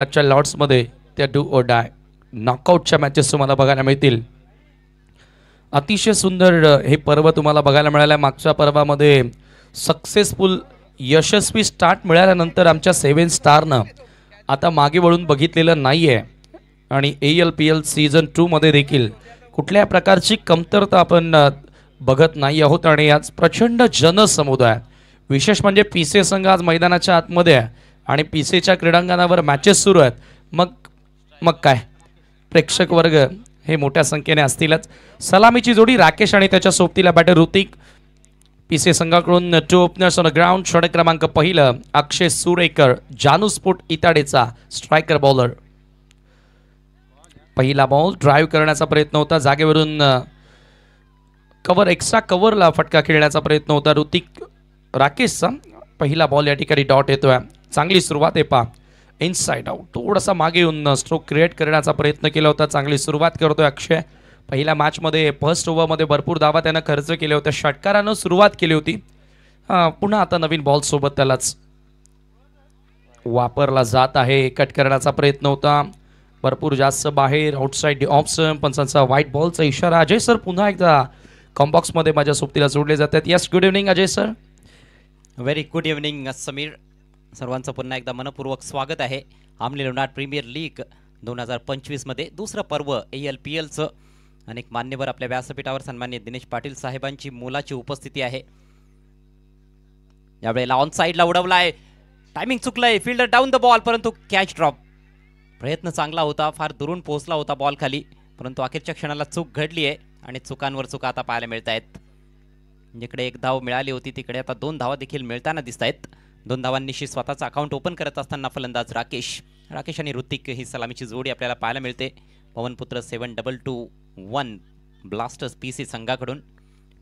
आजच्या लॉर्ड्समध्ये त्या डू और डाय नॉकआउटच्या मॅचेस तुम्हाला बघायला मिळतील. अतिशय सुंदर हे पर्व तुम्हाला बघायला मिळालं. मागच्या पर्वामध्ये सक्सेसफुल यशस्वी स्टार्ट मिळाल्यानंतर आमच्या 7 स्टारनं आता मागे वळून बघितलेलं नाही आहे आणि ALPL सीझन 2 मध्ये देखील कुठल्या प्रकारची कमतरता आपण बघत नाही आहोत. आणि आज प्रचंड जनसमुदाय, विशेष म्हणजे PCA संघ आज मैदानाच्या आतमध्ये आहे आणि PCAच्या क्रीडांगणावर मॅचेस सुरू आहेत. मग काय प्रेक्षक वर्ग हे मोठ्या संख्येने असतीलच. सलामीची जोडी राकेश आणि त्याच्या सोबतीला बॅटर ऋतिक. PCA संघाकडून 2 ओपनर्स ऑन द ग्राउंड. षटक क्रमांक पहिलं अक्षय सुरेकर, जानू स्पोर्ट इताडेचा स्ट्रायकर बॉलर. पहिला बॉल ड्राईव्ह करण्याचा प्रयत्न होता, जागेवरून कव्हर एक्स्ट्रा कव्हरला फटका खेळण्याचा प्रयत्न होता ऋतिक राकेशचा. पहिला बॉल या ठिकाणी डॉट येतोय. चांगली सुरुवात आहे पा, इनसाइड आउट. थोडासा मागे येऊन स्ट्रोक क्रिएट करण्याचा प्रयत्न केला होता. चांगली सुरुवात करतोय अक्षय. पहिल्या मॅचमध्ये फर्स्ट ओव्हरमध्ये भरपूर धावा त्यानं खर्च केले होते. षटकारानं सुरुवात केली होती. पुन्हा आता नवीन बॉल सोबत त्यालाच वापरला जात आहे. कट करण्याचा प्रयत्न होता, भरपूर जास्त बाहेर आउटसाइड ऑप्शन. पंचांचा व्हाईट बॉलचा इशारा. अजय सर पुन्हा एकदा कॉम्बॉक्समध्ये माझ्या सोबतीला जोडले जातात. Yes, good evening Ajay sir. Very good evening Sameer. सर्वांचं पुन्हा एकदा मनपूर्वक स्वागत आहे. आमली लोणार प्रीमियर लीग 2025 मध्ये दुसरं पर्व ALPLचं. अनेक मान्यवर आपल्या व्यासपीठावर सन्माननीय दिनेश पाटील साहेबांची मोलाची उपस्थिती आहे. यावेळेला ऑन साईडला उडवलाय, टायमिंग चुकलंय, फिल्डर डाऊन द बॉल, परंतु कॅच ड्रॉप. प्रयत्न चांगला होता, फार दुरून पोहोचला होता बॉल खाली, परंतु अखेरच्या क्षणाला चूक घडली आहे आणि चुकांवर चुका आता पाहायला मिळत आहेत. जिकडे 1 धाव मिळाली होती तिकडे आता 2 धावा देखील मिळताना दिसत आहेत. 2 धावांनिशी स्वतःचा अकाउंट ओपन करत असताना फलंदाज राकेश आणि ऋतिक ही सलामीची जोडी आपल्याला पाहायला मिळते. पवनपुत्र 7-2-1 ब्लास्टर्स PC संघाकडून.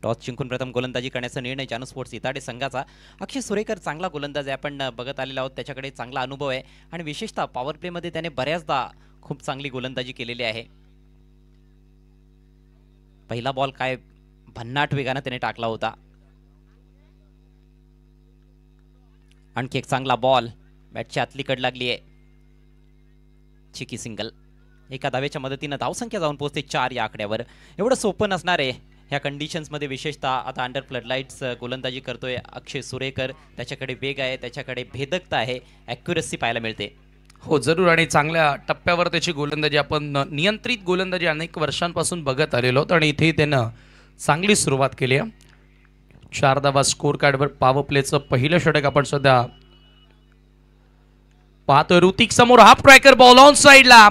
टॉस जिंकून प्रथम गोलंदाजी करण्याचा निर्णय जानू स्पोर्ट्स इताडे संघाचा. अक्षय सुरेकर चांगला गोलंदाज आहे, आपण बघत आलेलो आहोत. त्याच्याकडे चांगला अनुभव आहे आणि विशेषतः पॉवर प्लेमध्ये त्याने बऱ्याचदा खूप चांगली गोलंदाजी केलेली आहे. पहिला बॉल काय भन्नाट वेगाने त्याने टाकला होता. आणखी एक चांगला बॉल बॅटच्या आतली कड लागली आहे. चिकी सिंगल. एका धावेच्या मदतीनं धावसंख्या जाऊन पोहोचते 4 या आकड्यावर. एवढं सोपं नसणार आहे ह्या कंडिशन्समध्ये. विशेषतः आता अंडर फ्लडलाईट्स गोलंदाजी करतोय अक्षय सुरेकर. त्याच्याकडे वेग आहे, त्याच्याकडे भेदकता आहे, ॲक्युरसी पाहायला मिळते. हो जरूर. आणि चांगल्या टप्प्यावर त्याची गोलंदाजी, आपण नियंत्रित गोलंदाजी अनेक वर्षांपासून बघत आलेलो आहोत आणि इथे त्यानं चांगली सुरुवात केली आहे. 4 धावा स्कोर कार्डवर. पॉवर प्लेचं पहिलं षटक आपण सध्या पाहतोय. ऋतिक समोर हाफ ट्रॅकर बॉल ऑन साईडला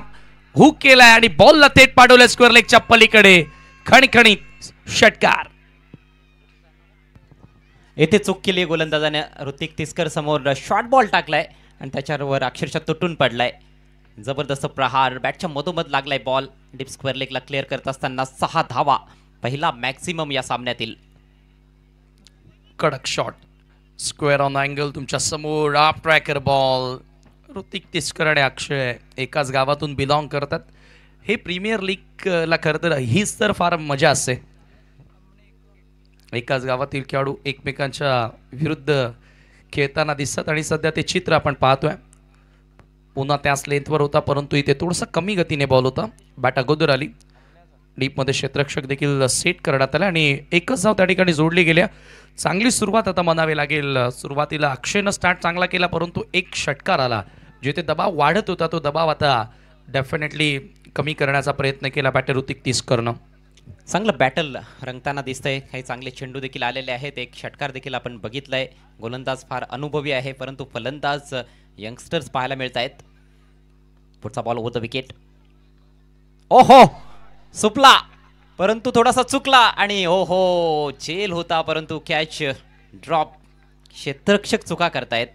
हुक केलाय आणि बॉलला थेट पाठवलं स्क्वेअर लेगच्या पलीकडे. खणखणीत षटकार. येथे चूक केली गोलंदाजाने. ऋतिक तिस्कर समोर शॉर्ट बॉल टाकलाय आणि त्याच्यावर अक्षरशः तुटून पडलाय. जबरदस्त प्रहार, बॅटच्या मधोमध लागलाय बॉल. डीप स्क्वेअर लेगला क्लिअर करत असताना 6 धावा, पहिला मॅक्सिमम या सामन्यातील. कडक शॉट, स्क्वेअर ऑन अँगल तुमच्या समोर. Half tracker ball. Hrithik Tiskar आणि अक्षय एकाच गावातून बिलॉंग करतात. हे प्रीमियर लीगला खरं तर हीच तर फार मजा असते. एकाच गावातील खेळाडू एकमेकांच्या विरुद्ध खेळताना दिसतात आणि सध्या ते चित्र आपण पाहतोय. पुन्हा त्याच लेंथवर होता, परंतु इथे थोडंसं कमी गतीने बॉल होता. बॅट अगोदर आली. डीपमध्ये क्षेत्ररक्षक देखील सेट करण्यात आला आणि एकच धाव त्या ठिकाणी जोडली गेल्या. चांगली सुरुवात आता म्हणावी लागेल. सुरुवातीला अक्षयनं स्टार्ट चांगला केला, परंतु एक षटकार आला. जिथे दबाव वाढत होता तो दबाव आता डेफिनेटली कमी करण्याचा प्रयत्न केला बॅटर ऋतिक तिस्करनं. चांगलं बॅटल रंगताना दिसतंय. काही चांगले चेंडू देखील आलेले आहेत. एक षटकार देखील आपण बघितलंय. गोलंदाज फार अनुभवी आहे, परंतु फलंदाज यंगस्टर्स पाहायला मिळत आहेत. पुढचा बॉल ओव्हर द विकेट. ओहो, सुपला, परंतु थोडासा चुकला आणि ओहो झेल होता, परंतु कॅच ड्रॉप. क्षेत्ररक्षक चुका करतायत.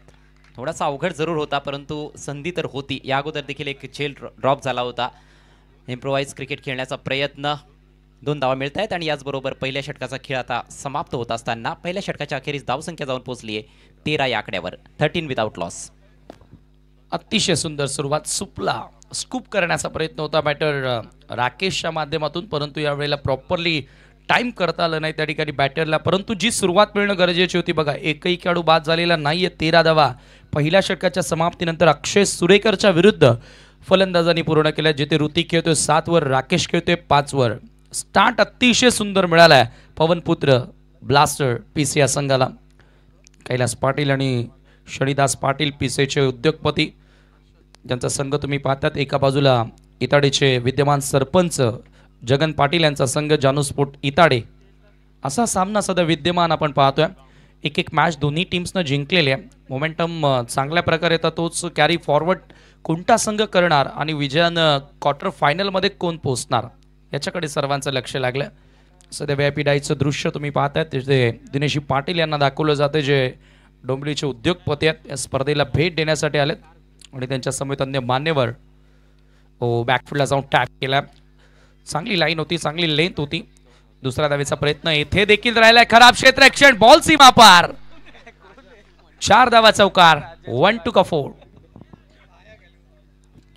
थोडासा अवघड जरूर होता, परंतु संधी तर होती. या अगोदर देखील एक झेल ड्रॉप झाला होता. इम्प्रोवाइज क्रिकेट खेळण्याचा प्रयत्न. 2 धावा मिळत आहेत आणि याचबरोबर पहिल्या षटकाचा खेळ आता समाप्त होत असताना पहिल्या षटकाच्या अखेरीस धावसंख्या जाऊन पोहोचली आहे 13 या आकड्यावर. 13 विदाउट लॉस. अतिशय सुंदर सुरुवात. सुपला स्कूप करण्याचा प्रयत्न होता बॅटर राकेशच्या माध्यमातून, परंतु यावेळेला प्रॉपरली टाइम करता आलं नाही त्या ठिकाणी बॅटरला, परंतु जी सुरुवात मिळणं गरजेची होती बघा, एकही खेळाडू बाद झालेला नाहीये. 13 धावा पहिल्या षटकाच्या समाप्तीनंतर अक्षय सुरेकरच्या विरुद्ध फलंदाजांनी पूर्ण केल्या, जिथे ऋतिक खेळतोय 7 वर, राकेश खेळतोय 5 वर. स्टार्ट अतिशय सुंदर मिळालाय पवनपुत्र ब्लास्टर पीसी या संघाला. कैलास पाटील आणि शनिदास पाटील पीसेचे उद्योगपती, ज्यांचा संघ तुम्ही पाहतात. एका बाजूला इताडेचे विद्यमान सरपंच जगन पाटील यांचा संघ जानूस्पोर्ट इताडे. असा सामना सध्या विद्यमान आपण पाहतोय. एक एक मॅच दोन्ही टीम्सनं जिंकलेली आहे. मोमेंटम चांगल्या प्रकारे येतात, तोच कॅरी फॉरवर्ड कोणता संघ करणार आणि विजयानं क्वार्टर फायनलमध्ये कोण पोहोचणार याच्याकडे सर्वांचं लक्ष लागलं. सध्या VIP डाईचं दृश्य तुम्ही पाहताय, तिथे दिनेश पाटील यांना दाखवलं जाते, जे डोंबिवलीचे उद्योगपती आहेत. या स्पर्धेला भेट देण्यासाठी आलेत आणि त्यांच्या समेत अन्य मान्यवर बॅकफील्डला जाऊन टॅप केला. चांगली लाईन होती, चांगली लेंथ होती. दुसऱ्या धावेचा प्रयत्न येथे देखील राहिलाय. खराब क्षेत्ररक्षण, बॉल सीमा पार. 4 धावा चौकार. 1-4.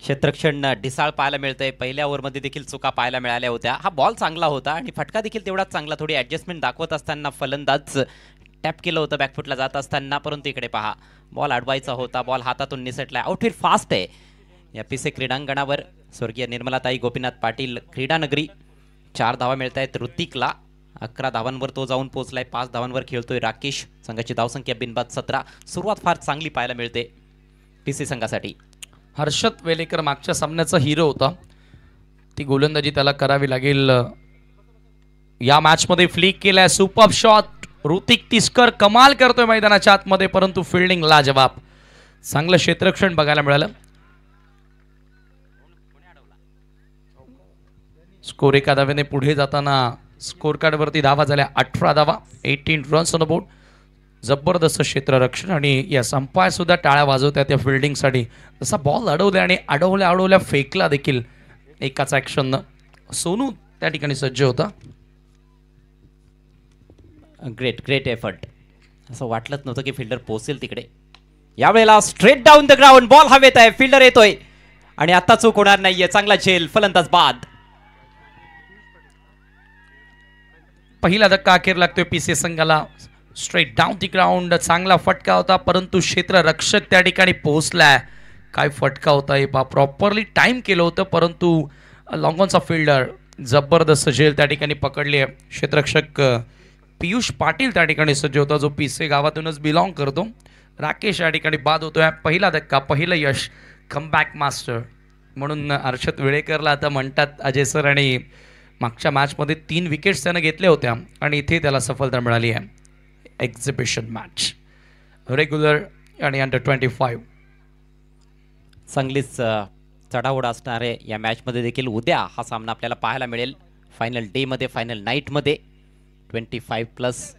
क्षेत्ररक्षण ढिसाळ पाहायला मिळतंय. पहिल्या ओव्हरमध्ये देखील चुका पाहायला मिळाल्या होत्या. हा बॉल चांगला होता आणि फटका देखील तेवढाच चांगला. थोडी ॲडजस्टमेंट दाखवत असताना फलंदाज टॅप केलं होतं बॅकफुटला जात असताना, परंतु इकडे पहा बॉल अडवायचा होता, बॉल हातातून निसटलाय. आउटफीट फास्ट आहे या पिसे क्रीडांगणावर. स्वर्गीय निर्मलाताई गोपीनाथ पाटील क्रीडानगरी. 4 धावा मिळत आहेत ऋतिकला. 11 धावांवर तो जाऊन पोहोचलाय. 5 धावांवर खेळतोय राकेश. संघाची धावसंख्या बिनबाद 17. सुरुवात फार चांगली पाहायला मिळते पीसी संघासाठी. हर्षद वेलेकर मागच्या सामन्याचा हिरो होता. ती गोलंदाजी त्याला करावी लागेल. या मॅचमध्ये फ्लिक केलाय. Super shot. ऋतिक तिस्कर कमाल करतोय मैदानाच्या आतमध्ये, परंतु फिल्डिंग लाजवाब. चांगलं क्षेत्ररक्षण बघायला मिळालं. स्कोर एका धावेने पुढे जाताना स्कोर कार्डवरती धावा झाल्या 18 धावा, 18 रन्स ऑन द बोर्ड. जबरदस्त क्षेत्ररक्षण आणि या संपाय सुद्धा टाळ्या वाजवत्या त्या फिल्डिंगसाठी. जसा बॉल अडवल्या आणि अडवल्या फेकला देखील एकाच ॲक्शननं. सोनू त्या ठिकाणी सज्ज होता. Great effort. असं वाटलंच नव्हतं की फिल्डर पोहोचेल तिकडे. यावेळेला straight down the ground ball हवेत आहे. फिल्डर येतोय आणि आता चूक होणार नाहीये. चांगला झेल, फलंदाज बाद. पहिला धक्का अखेर लागतोय पीसी संघाला. Straight down the ground. चांगला फटका होता, परंतु क्षेत्ररक्षक त्या ठिकाणी पोहोचलाय. काय फटका होता हे पहा. प्रॉपरली टाइम केलं होतं, परंतु लॉंगॉनचा फिल्डर जबरदस्त झेल त्या ठिकाणी पकडली आहे. क्षेत्ररक्षक पियुष पाटील त्या ठिकाणी सज्ज होता, जो पीसे गावातूनच बिलॉंग करतो. राकेश या ठिकाणी बाद होतोय. पहिला धक्का, पहिलं यश. कमबॅक मास्टर म्हणून हर्षद वेळेकरला आता म्हणतात अजय सर. आणि मागच्या मॅचमध्ये 3 विकेट्स त्यानं घेतल्या होत्या आणि इथे त्याला सफलता मिळाली आहे. एक्झिबिशन मॅच रेग्युलर आणि अंडर 25. चांगलीच चढाओढ असणार आहे या मॅचमध्ये देखील. उद्या हा सामना आपल्याला पाहायला मिळेल फायनल डेमध्ये, फायनल नाईटमध्ये. 25+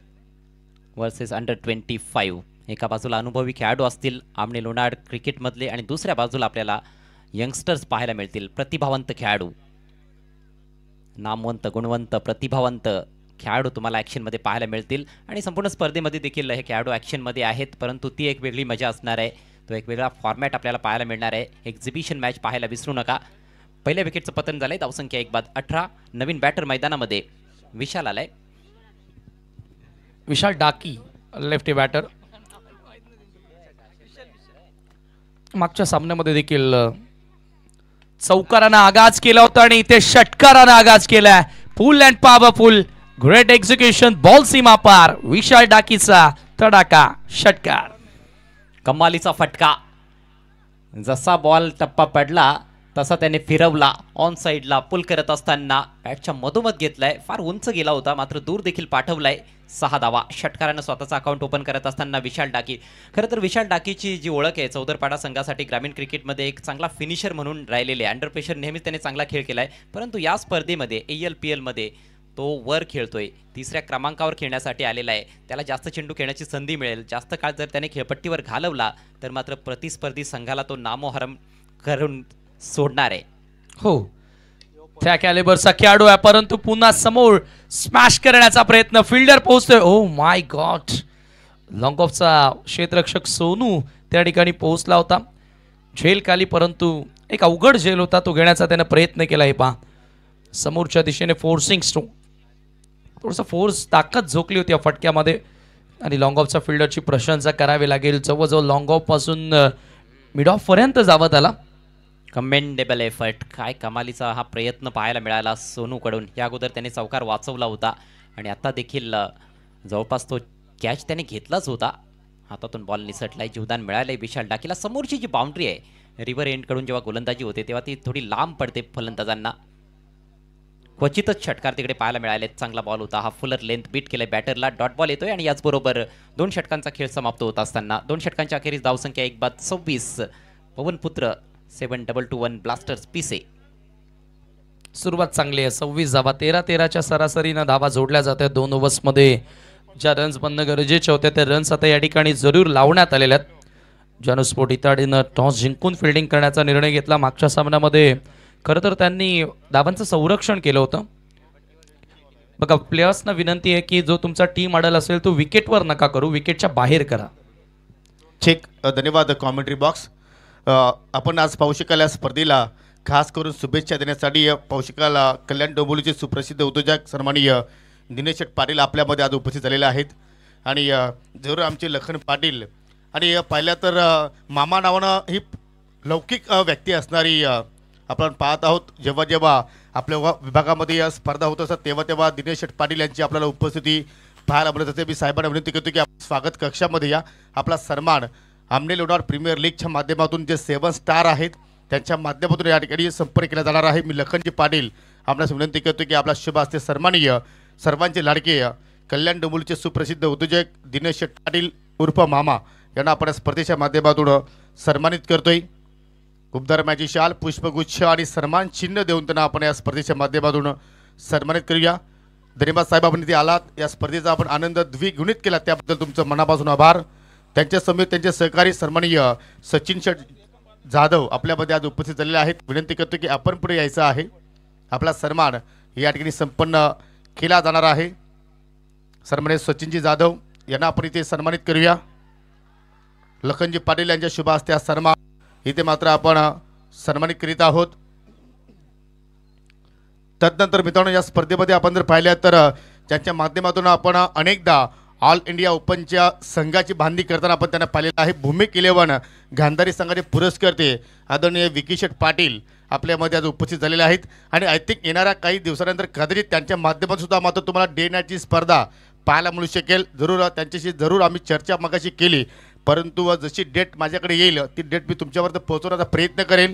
versus under 25. एका बाजूला अनुभवी खेळाडू असतील आमने लोणाड क्रिकेटमधले आणि दुसऱ्या बाजूला आपल्याला यंगस्टर्स पाहायला मिळतील. प्रतिभावंत खेळाडू, नामवंत, गुणवंत, प्रतिभावंत खेळाडू तुम्हाला ॲक्शनमध्ये पाहायला मिळतील. आणि संपूर्ण स्पर्धेमध्ये देखील हे खेळाडू ॲक्शनमध्ये आहेत, परंतु ती एक वेगळी मजा असणार आहे. तो एक वेगळा फॉर्मॅट आपल्याला पाहायला मिळणार आहे. एक्झिबिशन मॅच पाहायला विसरू नका. पहिल्या विकेटचं पतन झालंय. धावसंख्या 1 बाद 18. नवीन बॅटर मैदानामध्ये विशाल आलाय. विशाल डाकी लेफ्टी बॅटर. मागच्या सामन्यामध्ये देखील चौकारानं आगाज केला होता आणि इथे षटकारानं आगाज केलाय. Full and powerful. Great execution. Ball सीमा पार. विशाल डाकीचा तडाका षटकार. कमालीचा फटका. जसा बॉल टप्पा पडला तसा त्याने फिरवला. ऑन साईडला पुल करत असताना बॅटच्या मधोमध घेतलाय. फार उंच गेला होता, मात्र दूर देखील पाठवलाय. 6 धावा. षटकारानं स्वतःचा अकाउंट ओपन करत असताना विशाल डाकी. खरं तर विशाल डाकीची जी ओळख आहे चौदरपाडा संघासाठी ग्रामीण क्रिकेटमध्ये एक चांगला फिनिशर म्हणून राहिलेले आहे. अंडर प्रेशर नेहमीच त्याने चांगला खेळ केलाय, परंतु या स्पर्धेमध्ये ALPL मध्ये तो वर खेळतोय. 3ऱ्या क्रमांकावर खेळण्यासाठी आलेला आहे. त्याला जास्त चेंडू खेळण्याची संधी मिळेल. जास्त काळ जर त्याने खेळपट्टीवर घालवला तर मात्र प्रतिस्पर्धी संघाला तो नामोहरम करून सोडणार आहे. हो, त्या कॅलिबरचा खेळाडू आहे, परंतु पुन्हा समोर स्मॅश करण्याचा प्रयत्न. फिल्डर पोहोचतोय. Oh my god. लॉंग ऑफचा क्षेत्ररक्षक सोनू त्या ठिकाणी पोहोचला होता. झेल खाली, परंतु एक अवघड झेल होता, तो घेण्याचा त्याने प्रयत्न केला. हे पहा, समोरच्या दिशेने फोर्सिंग स्ट्रोक. थोडंसं फोर्स ताकद झोकली होती या फटक्यामध्ये आणि लॉंग ऑफच्या फिल्डरची प्रशंसा करावी लागेल. जवळजवळ लॉंग ऑफ पासून मिड ऑफ पर्यंत जावं त्याला. Commendable effort. काय कमालीचा हा प्रयत्न पाहायला मिळाला सोनूकडून. या अगोदर त्याने चौकार वाचवला होता आणि आता देखील जवळपास तो कॅच त्याने घेतलाच होता. हातातून बॉल निसटलाय. जीवदान मिळालंय विशाल डाकीला. समोरची जी बाउंड्री आहे रिव्हर एंडकडून जेव्हा गोलंदाजी होते तेव्हा ती थोडी लांब पडते फलंदाजांना. क्वचितच षटकार तिकडे पाहायला मिळाले. चांगला बॉल होता. हा फुलर लेंथ बीट केलाय बॅटरला. डॉट बॉल येतोय आणि याचबरोबर 2 षटकांचा खेळ समाप्त होत असताना 2 षटकांच्या अखेरीस धावसंख्या 1/26. पवनपुत्र 7-2-1 ब्लास्टर्स पिसे. सुरुवात चांगली आहे. 26 धावा 13-13च्या सरासरीनं धावा जोडल्या जातात. 2 ओव्हर्समध्ये ज्या रन्स बनणं गरजेच्या होत्या त्या रन्स आता या ठिकाणी जरूर लावण्यात आलेल्या आहेत. जानूस्पोर्ट इताडीनं टॉस जिंकून फिल्डिंग करण्याचा निर्णय घेतला. मागच्या सामन्यामध्ये खरं तर त्यांनी धावांचं संरक्षण केलं होतं. बघा प्लेयर्सना विनंती आहे की जो तुमचा टीम अडल असेल तो विकेटवर नका करू, विकेटच्या बाहेर करा. चेक. धन्यवाद कॉमेंट्री बॉक्स. आपण आज पाहू शकाल या स्पर्धेला खास करून शुभेच्छा देण्यासाठी पाहू शकाल कल्याण डोंबिवलीचे सुप्रसिद्ध उद्योजक सन्माननीय दिनेश पाटील आपल्यामध्ये आज उपस्थित झालेले आहेत. आणि जरूर आमचे लखन पाटील आणि पाहिलं तर मामा नावानं ही लौकिक व्यक्ती असणारी आपण पाहत आहोत. जेव्हा जेव्हा आपल्या विभागामध्ये स्पर्धा होत असतात तेव्हा तेव्हा दिनेश पाटील यांची आपल्याला उपस्थिती पाहायला मिळत असते. मी साहेबांना विनंती करतो की स्वागत कक्षामध्ये या. आपला सन्मान आमने लोणार प्रीमियर लीगच्या माध्यमातून जे 7 स्टार आहेत त्यांच्या माध्यमातून या ठिकाणी संपर्क केला जाणार आहे. मी लखनजी पाटील आपल्यास विनंती करतो की आपला शुभ हस्ते सन्माननीय सर्वांचे लाडके कल्याण डोंबिवलीचे सुप्रसिद्ध उद्योजक दिनेश पाटील उर्फ मामा यांना आपण स्पर्धेच्या माध्यमातून सन्मानित करतोय. उबदार मॅची शाल, पुष्पगुच्छ आणि सन्मान चिन्ह देऊन त्यांना आपण या स्पर्धेच्या माध्यमातून सन्मानित करूया. धन्यवाद साहेब, आपण इथे आलात. या स्पर्धेचा आपण आनंद द्विगुणित केला त्याबद्दल तुमचं मनापासून आभार. त्यांच्या समेत त्यांचे सहकारी सन्माननीय सचिन शेठ जाधव आपल्यामध्ये आज उपस्थित झालेले आहेत. विनंती करतो की आपण पुढे यायचं आहे. आपला सन्मान या ठिकाणी संपन्न केला जाणार आहे. सन्माननीय सचिनजी जाधव यांना आपण इथे सन्मानित करूया. लखनजी पाटील यांच्या शुभ हस्ते सन्मान इथे मात्र आपण सन्मानित करीत आहोत. तदनंतर मित्रांनो या स्पर्धेमध्ये आपण जर पाहिल्या तर त्यांच्या माध्यमातून आपण अनेकदा ऑल इंडिया ओपनच्या संघाची बांधणी करताना आपण त्यांना पाहिलेलं आहे. भूमिक 11 गांधारी संघाचे पुरस्कर्ते आदरणीय विकी शेठ पाटील आपल्यामध्ये आज उपस्थित झालेले आहेत. आणि आय थिंक येणाऱ्या काही दिवसानंतर कदाचित त्यांच्या माध्यमातून सुद्धा मात्र तुम्हाला डे नाईटची स्पर्धा पाहायला मिळू शकेल. जरूर त्यांच्याशी जरूर आम्ही चर्चा मगाशी केली, परंतु जशी डेट माझ्याकडे येईल ती डेट मी तुमच्यापर्यंत पोहोचवण्याचा प्रयत्न करेन.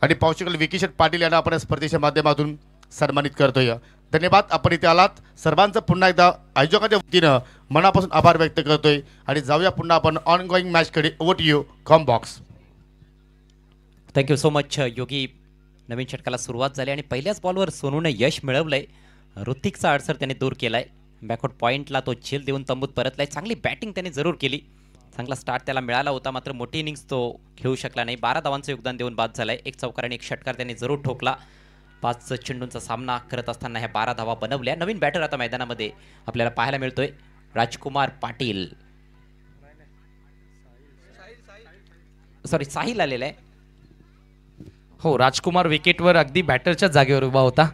आणि पाहू शकेल विकी शेठ पाटील यांना आपण स्पर्धेच्या माध्यमातून सन्मानित करतोय. धन्यवाद, आपण इथे आलात. सर्वांचं पुन्हा एकदा आयोजकाच्या वतीनं मनापासून आभार व्यक्त करतोय. आणि जाऊया पुन्हा आपण ऑन गोईंग मॅचकडे. Over to you com box. Thank you so much Yogi. नवीन षटकाला सुरुवात झाली आणि पहिल्याच बॉलवर सोनूने यश मिळवलंय. ऋतिकचा अडसर त्याने दूर केलाय. बॅकवर्ड पॉईंटला तो झेल देऊन तंबूत परतलाय. चांगली बॅटिंग त्याने जरूर केली. चांगला स्टार्ट त्याला मिळाला होता, मात्र मोठी इनिंग्स तो खेळू शकला नाही. 12 धावांचं योगदान देऊन बाद झालाय. 1 चौकार आणि 1 षटकार त्याने जरूर ठोकला. 5 चेंडूंचा सामना करत असताना ह्या 12 धावा बनवल्या. नवीन बॅटर आता मैदानामध्ये आपल्याला पाहायला मिळतोय राजकुमार पाटील. सॉरी साहिल आलेला आहे. हो, राजकुमार विकेटवर अगदी बॅटरच्या जागेवर उभा होता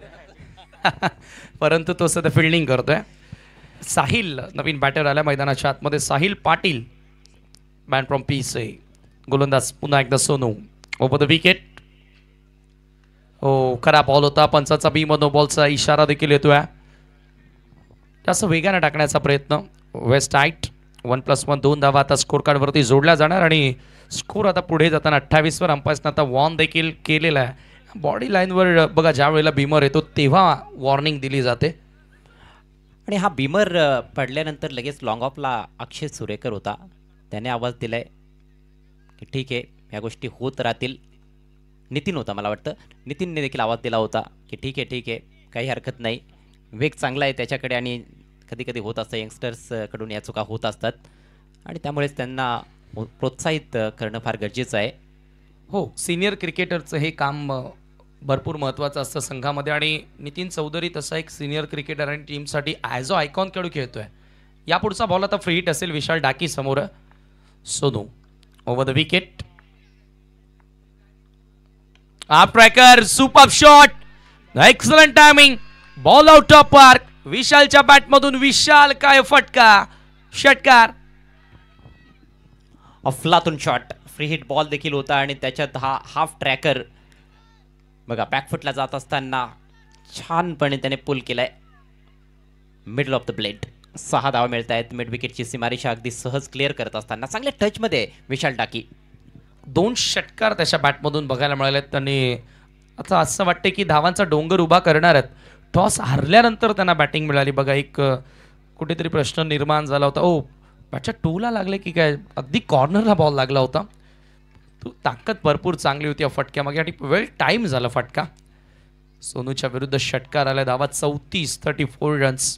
परंतु तो सध्या फिल्डिंग करतोय. साहिल नवीन बॅटर आल्या मैदानाच्या आतमध्ये. साहिल पाटील मॅन फ्रॉम पीसे. गोलंदाज पुन्हा एकदा सोनू. Over the wicket. हो, खरा बॉल होता. पंचाचा बी नो बॉलचा इशारा देखील येतोय. जास्त वेगाने टाकण्याचा प्रयत्न. वेस्ट हाईट 1+1 2 धावा आता स्कोर कार्डवरती जोडल्या जाणार आणि स्कोर आता पुढे जाताना 28 अंपायर्सनं आता वॉर्न देखील केलेला आहे. बॉडी लाईनवर बघा ज्या वेळेला बीमर येतो तेव्हा वॉर्निंग दिली जाते. आणि हा बीमर पडल्यानंतर लगेच लॉंग ऑफला अक्षय सुरेकर होता. त्याने आवाज दिलाय की ठीक आहे ह्या गोष्टी होत राहतील. नितीन होता मला वाटतं. नितीनने देखील आवाज दिला होता की ठीक आहे काही हरकत नाही. वेग चांगला आहे त्याच्याकडे आणि कधी कधी होत असतं यंगस्टर्सकडून या चुका होत असतात आणि त्यामुळेच त्यांना प्रोत्साहित करणं फार गरजेचं आहे. हो, सिनियर क्रिकेटरचं हे काम भरपूर महत्त्वाचं असतं संघामध्ये आणि नितीन चौधरी तसा एक सिनियर क्रिकेटर आणि टीमसाठी ॲज अ आयकॉन खेळू खेळतोय. या पुढचा बॉल आता फ्री हिट असेल विशाल डाकी समोर. Sonu over the wicket. Up tracker super shot. Excellent timing. Ball out of park. विशालच्या बॅटमधून विशाल काय फटका, षटकार. अफलातून शॉट, फ्री हिट बॉल देखील होता आणि त्याच्यात हा हाफ ट्रॅकर बघा बॅकफुटला जात असताना छानपणे त्याने पुल केलाय. Middle of the blade. 6 धावा मिळत आहेत. मिड विकेटची सीमारेषा अगदी सहज क्लिअर करत असताना चांगल्या टचमध्ये विशाल डाकी. 2 षटकार त्याच्या बॅटमधून बघायला मिळाले. त्यांनी आता असं वाटते की धावांचा डोंगर उभा करणार आहेत. टॉस हरल्यानंतर त्यांना बॅटिंग मिळाली. बघा एक कुठेतरी प्रश्न निर्माण झाला होता. ओ बॅटच्या टूला लागले की काय, अगदी कॉर्नरला बॉल लागला होता. तो ताकद भरपूर चांगली होती या फटक्यामागे आणि वेल टाईम झाला फटका. सोनूच्या विरुद्ध षटकार आला. धावा 34 रन्स.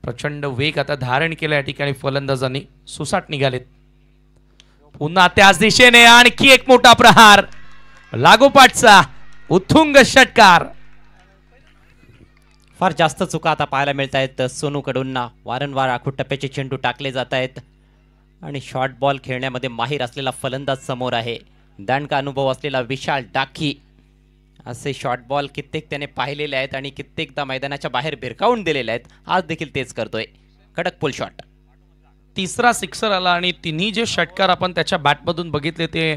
प्रचंड वेग आता धारण केला या ठिकाणी फलंदाजांनी. सुसाट निघालेत. पुन्हा त्याच दिशेने आणखी एक मोठा प्रहार. लागोपाठचा उत्तुंग षटकार. फार जास्त चुका आता पाहायला मिळत आहेत सोनूकडून. वारंवार आखूड टप्प्याचे चेंडू टाकले जात आहेत आणि शॉर्ट बॉल खेळण्यामध्ये माहीर असलेला फलंदाज समोर आहे. दांडका अनुभव असलेला विशाल डाकी. असे शॉर्ट बॉल कित्येक त्याने पाहिलेले आहेत आणि कित्येकदा मैदानाच्या बाहेर भिरकावून दिलेले आहेत. आज देखील तेच करतोय. कडक पुल शॉट. तिसरा सिक्सर आला आणि तिन्ही जे षटकार आपण त्याच्या बॅटमधून बघितले ते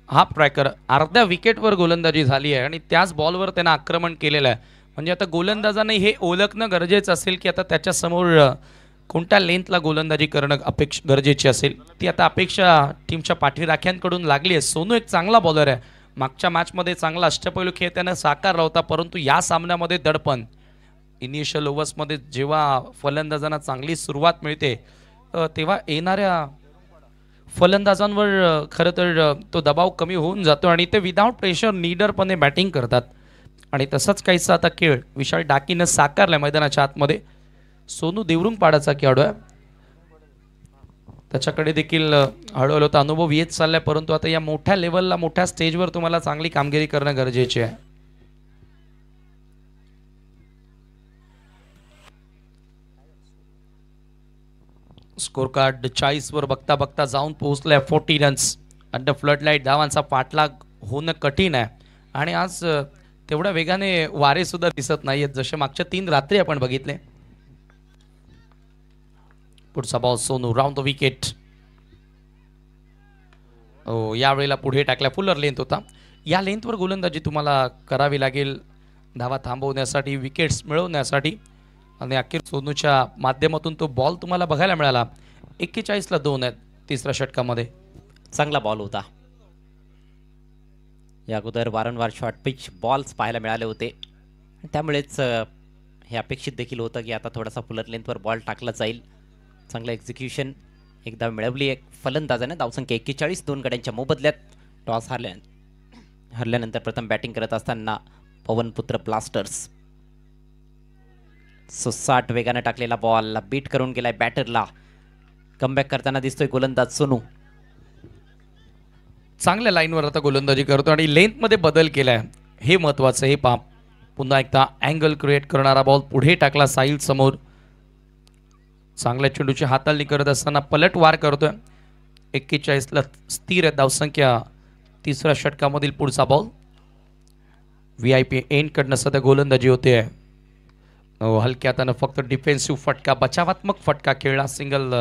हाफ ट्रॅकर. अर्ध्या विकेटवर गोलंदाजी झाली आहे आणि त्याच बॉलवर त्यानं आक्रमण केलेलं आहे. म्हणजे आता गोलंदाजाने हे ओळखणं गरजेचं असेल की आता त्याच्या समोर कोणत्या लेंथला गोलंदाजी करणं गरजेची असेल. ती आता अपेक्षा टीमच्या पाठीराख्यांकडून लागली आहे. सोनू एक चांगला बॉलर आहे. मागच्या मॅचमध्ये चांगला अष्टपैलू खेळ त्यानं साकारला होता, परंतु या सामन्यामध्ये दडपण. इनिशियल ओव्हर्समध्ये जेव्हा फलंदाजांना चांगली सुरुवात मिळते तेव्हा येणाऱ्या फलंदाजांवर खरं तर तो दबाव कमी होऊन जातो आणि ते विदाऊट प्रेशर नीडरपणे बॅटिंग करतात. आणि तसंच काहीसा आता खेळ विशाल डाकीनं साकारला मैदानाच्या आतमध्ये. सोनू देवरुंगपाडाचा खेळाडू आहे. त्याच्याकडे देखील हळूहळू तो अनुभव येत चाललाय, परंतु आता या मोठ्या लेवलला मोठ्या स्टेजवर तुम्हाला चांगली कामगिरी करणं गरजेचे आहे. स्कोर कार्ड 40 वर बघता बघता जाऊन पोहोचलाय 40 रन्स. अंडर फ्लड लाईट धावांचा पाठलाग होणं कठीण आहे आणि आज तेवढ्या वेगाने वारे सुद्धा दिसत नाहीयेत जसे मागच्या 3 रात्री आपण बघितले. पुढचा ball Sonu round the wicket. यावेळेला पुढे टाकल्या. फुलर लेंथ होता. या लेंथवर गोलंदाजी तुम्हाला करावी लागेल धावा थांबवण्यासाठी, विकेट्स मिळवण्यासाठी. आणि अखेर सोनूच्या माध्यमातून तो बॉल तुम्हाला बघायला मिळाला. 41ला 2 आहेत तिसऱ्या षटकामध्ये. चांगला बॉल होता. या अगोदर वारंवार शॉर्ट पिच बॉल्स पाहायला मिळाले होते. त्यामुळेच हे अपेक्षित देखील होतं की आता थोडासा फुलर लेंथवर बॉल टाकला जाईल. चांगलं एक्झिक्युशन एकदा मिळवली एक फलंदाजाने. धावसंख्या 41, 2 गड्यांच्या मोबदल्यात. टॉस हरल्यानंतर प्रथम बॅटिंग करत असताना पवनपुत्र ब्लास्टर्स. 60 वेगाने टाकलेला बॉल बीट करून गेलाय बॅटरला. कमबॅक करताना दिसतोय गोलंदाज सोनू. चांगल्या लाईनवर आता गोलंदाजी करतो आणि लेंथमध्ये बदल केलाय, हे महत्वाचं. हे पहा पुन्हा एकदा अँगल क्रिएट करणारा बॉल पुढे टाकला साहिल समोर. चांगल्या चेंडूची हाताळणी करत असताना पलट वार करतोय. 41ला स्थिर आहे धावसंख्या. तिसऱ्या षटकामधील पुढचा बॉल. VIP एंड कडनं सध्या गोलंदाजी होते. हलक्या हातानं फक्त डिफेन्सिव्ह फटका, बचावात्मक फटका खेळला. सिंगल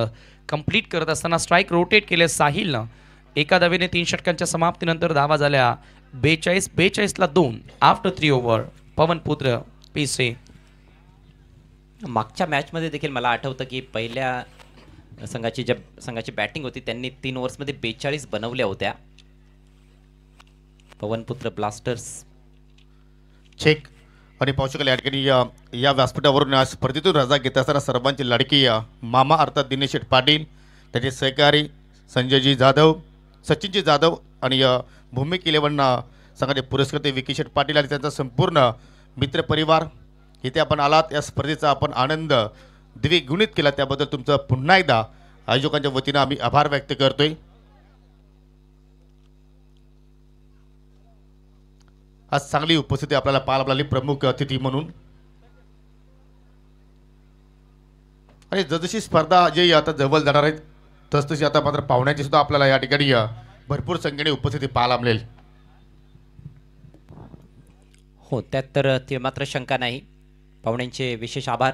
कंप्लीट करत असताना स्ट्राईक रोटेट केले साहिलनं. एका धावेने 3 षटकांच्या समाप्तीनंतर धावा झाल्या 42ला 2 आफ्टर 3 ओव्हर. पवनपुत्र पेसे. मागच्या मॅचमध्ये देखील मला आठवतं की पहिल्या संघाची बॅटिंग होती त्यांनी 3 ओव्हर्समध्ये 42 बनवल्या होत्या. Pawanputra Blasters check. आणि पाहू शकाल या ठिकाणी या व्यासपीठावरून या स्पर्धेतून रजा घेत असताना सर्वांची लाडकी मामा अर्थात दिनेश शेठ पाटील, त्याचे सहकारी संजयजी जाधव, सचिनजी जाधव आणि भूमिक 11 संघाचे पुरस्कर्ते विकी शेठ पाटील आणि त्यांचा संपूर्ण मित्रपरिवार. इथे आपण आलात, या स्पर्धेचा आपण आनंद द्विगुणित केला, त्याबद्दल तुमचं पुन्हा एकदा आयोजकांच्या वतीनं आम्ही आभार व्यक्त करतोय. आज चांगली उपस्थिती आपल्याला पाहायला मिळाली प्रमुख अतिथी म्हणून. आणि जसजशी स्पर्धा जे आता जवळ जाणार आहेत तसतशी आता मात्र पाहुण्यांची सुद्धा आपल्याला या ठिकाणी भरपूर संख्येने उपस्थिती पाहायला मिळेल. हो, त्यात तर ते मात्र शंका नाही. पाहुण्यांचे विशेष आभार.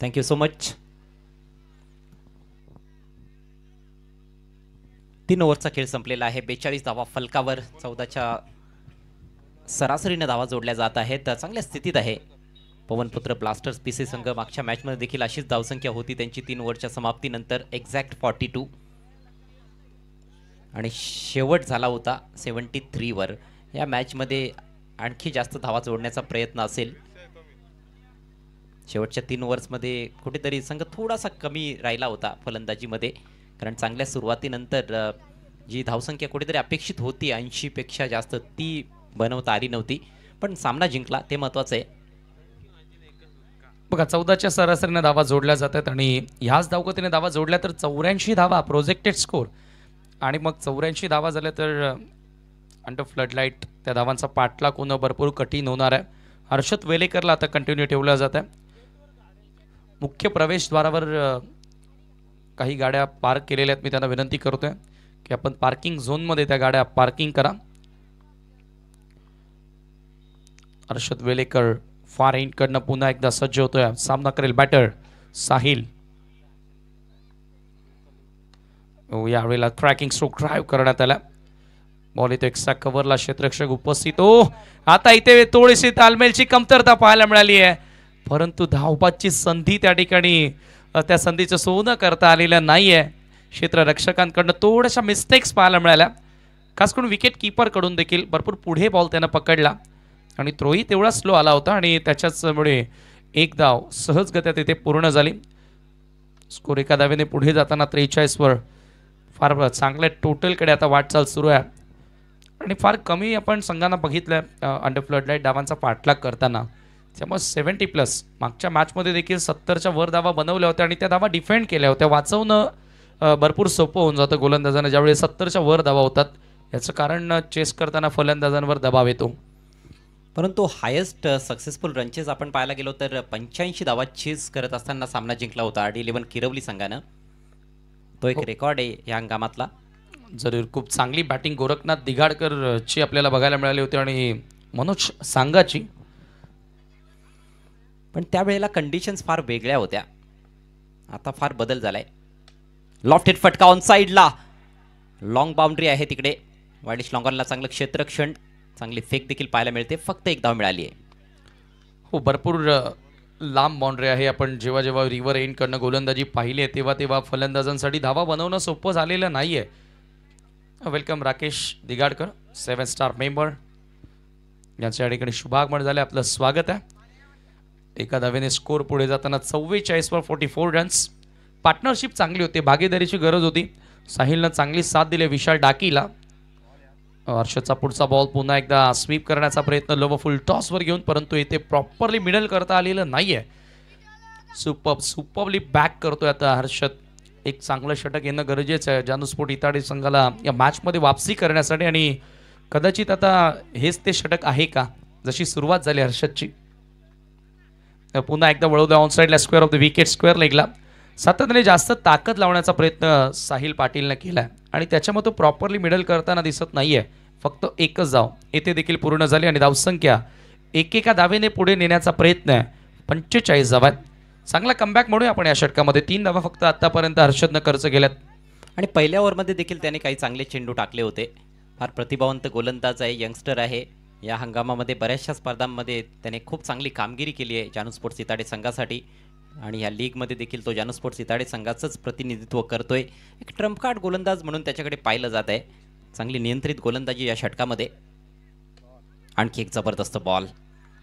Thank you so much. 3 ओव्हरचा खेळ संपलेला आहे. 42 धावा फलकावर, 14च्या सरासरीने धावा जोडल्या जात आहेत. चांगल्या स्थितीत आहे पवनपुत्र ब्लास्टर्स पीसी संघ. मागच्या मॅचमध्ये देखील अशीच धावसंख्या होती त्यांची 3 ओव्हरच्या समाप्तीनंतर एक्झॅक्ट 42 आणि शेवट झाला होता 73 वर. या मॅचमध्ये आणखी जास्त धावा जोडण्याचा प्रयत्न असेल. शेवटच्या 3 ओव्हर्समध्ये कुठेतरी संघ थोडासा कमी राहिला होता फलंदाजीमध्ये, कारण चांगल्या सुरुवातीनंतर जी धावसंख्या कुठेतरी अपेक्षित होती 80 पेक्षा जास्त ती बनवता आली नव्हती, पण सामना जिंकला ते महत्त्वाचं आहे. बघा 14च्या सरासरीने धावा जोडल्या जातात आणि ह्याच धावगतीने धावा जोडल्या तर 84 धावा प्रोजेक्टेड स्कोर, आणि मग 84 धावा झाल्या तर अंडर फ्लडलाईट त्या धावांचा पाठलाग होणं भरपूर कठीण होणार आहे. हर्षद वेलेकरला आता कंटिन्यू ठेवलं जात आहे. मुख्य प्रवेशद्वारावर काही गाड्या पार्क केलेल्या आहेत. मी त्यांना विनंती करतोय की आपण पार्किंग झोनमध्ये त्या गाड्या पार्किंग करा. हर्षद वेलेकर फार एंडकडनं पुन्हा एकदा सज्ज होतोय. सामना करेल बॅटर साहिल. यावेळेला ट्रॅकिंग स्ट्रोक ड्राईव्ह करण्यात आला. बॉल इथे एक्स्ट्रा कव्हरला क्षेत्ररक्षक उपस्थित. आता इथे थोडीशी तालमेलची कमतरता पाहायला मिळाली आहे, परंतु धावबादची संधी त्या ठिकाणी त्या संधीचं सोनं करता आलेलं नाही आहे. क्षेत्ररक्षकांकडनं थोड्याशा मिस्टेक्स पाहायला मिळाल्या, खास करून विकेट कीपरकडून देखील भरपूर पुढे बॉल त्यानं पकडला आणि थ्रोही तेवढा स्लो आला होता आणि त्याच्याचमुळे एक धाव सहजगत्या तिथे पूर्ण झाली. स्कोर एका धावेने पुढे जाताना 43 वर फार चांगल्या टोटलकडे आता वाटचाल सुरू आहे आणि फार कमी आपण संघांना बघितलं अंडर फ्लडलाईट धावांचा पाठलाग करताना. त्यामुळे 70+ मागच्या मॅचमध्ये देखील 70च्या वर धावा बनवल्या होत्या आणि त्या धावा डिफेंड केल्या होत्या. वाचवणं भरपूर सोपं होऊन जातं गोलंदाजांना ज्यावेळी 70च्या वर धावा होतात. याचं कारण चेस करताना फलंदाजांवर दबाव येतो. परंतु हायेस्ट सक्सेसफुल रनचेस आपण पाहायला गेलो तर 85 धावा चेस करत असताना सामना जिंकला होता RD11 किरवली संघानं. तो एक रेकॉर्ड आहे या हंगामातला. जरूर खूप चांगली बॅटिंग गोरखनाथ दिघाडकरची आपल्याला बघायला मिळाली होती आणि मनोज सांगाची, पण त्यावेळेला कंडिशन्स फार वेगळ्या होत्या. आता फार बदल झालाय. लॉफ्टेड फटका ऑन साईडला, लॉंग बाउंड्री आहे तिकडे. वाईडिश लॉंगॉनला चांगलं क्षेत्ररक्षण, चांगली फेक देखील पाहायला मिळते. फक्त एक धाव मिळाली आहे. हो भरपूर लांब बाउंड्री आहे. आपण जेव्हा जेव्हा रिव्हर एंड कडनं गोलंदाजी पाहिली आहे तेव्हा तेव्हा फलंदाजांसाठी धावा बनवणं सोपं झालेलं नाही आहे. वेलकम राकेश दिघाडकर 7 स्टार मेंबर, यांच्या ठिकाणी शुभागमन झाले. आपलं स्वागत आहे. एका धावेने स्कोर पुढे जाताना 44 वर 44 रन्स. पार्टनरशिप चांगली होती, भागीदारीची गरज होती. साहिलनं चांगली साथ दिली विशाल डाकीला. हर्षदचा पुढचा बॉल पुन्हा एकदा स्वीप करण्याचा प्रयत्न लो फुल टॉसवर घेऊन, परंतु इथे प्रॉपरली मिडल करता आलेलं नाहीये. सुपरली बॅक करतोय आता हर्षद. एक चांगलं षटक येणं गरजेचं आहे जानूस्पोर्ट इताडे संघाला या मॅचमध्ये वापसी करण्यासाठी, आणि कदाचित आता हेच ते षटक आहे का जशी सुरुवात झाली हर्षदची. पुन्हा एकदा वळवलं ऑन साईडला square off the wicket square लेगला. सातत्याने जास्त ताकद लावण्याचा प्रयत्न साहिल पाटीलनं केला आणि त्याच्यामध्ये तो प्रॉपरली मिडल करताना दिसत नाहीये. फक्त एकच धाव येथे देखील पूर्ण झाली आणि धावसंख्या एकेका धावेने पुढे नेण्याचा प्रयत्न आहे. 45 धावा. चांगला कमबॅक म्हणूया आपण या षटकामध्ये. 3 धावा फक्त आतापर्यंत हर्षदनं खर्च केल्यात आणि पहिल्या ओव्हरमध्ये देखील त्याने काही चांगले चेंडू टाकले होते. फार प्रतिभावंत गोलंदाज आहे, यंगस्टर आहे. या हंगामामध्ये बऱ्याचशा स्पर्धांमध्ये त्याने खूप चांगली कामगिरी केली आहे जानूस्पोर्ट सिताडे संघासाठी आणि ह्या लीगमध्ये देखील तो जानूस्पोर्ट सिताडे संघाचंच प्रतिनिधित्व करतोय. एक ट्रम्प कार्ड गोलंदाज म्हणून त्याच्याकडे पाहिलं जात आहे. चांगली नियंत्रित गोलंदाजी या षटकामध्ये. आणखी एक जबरदस्त बॉल,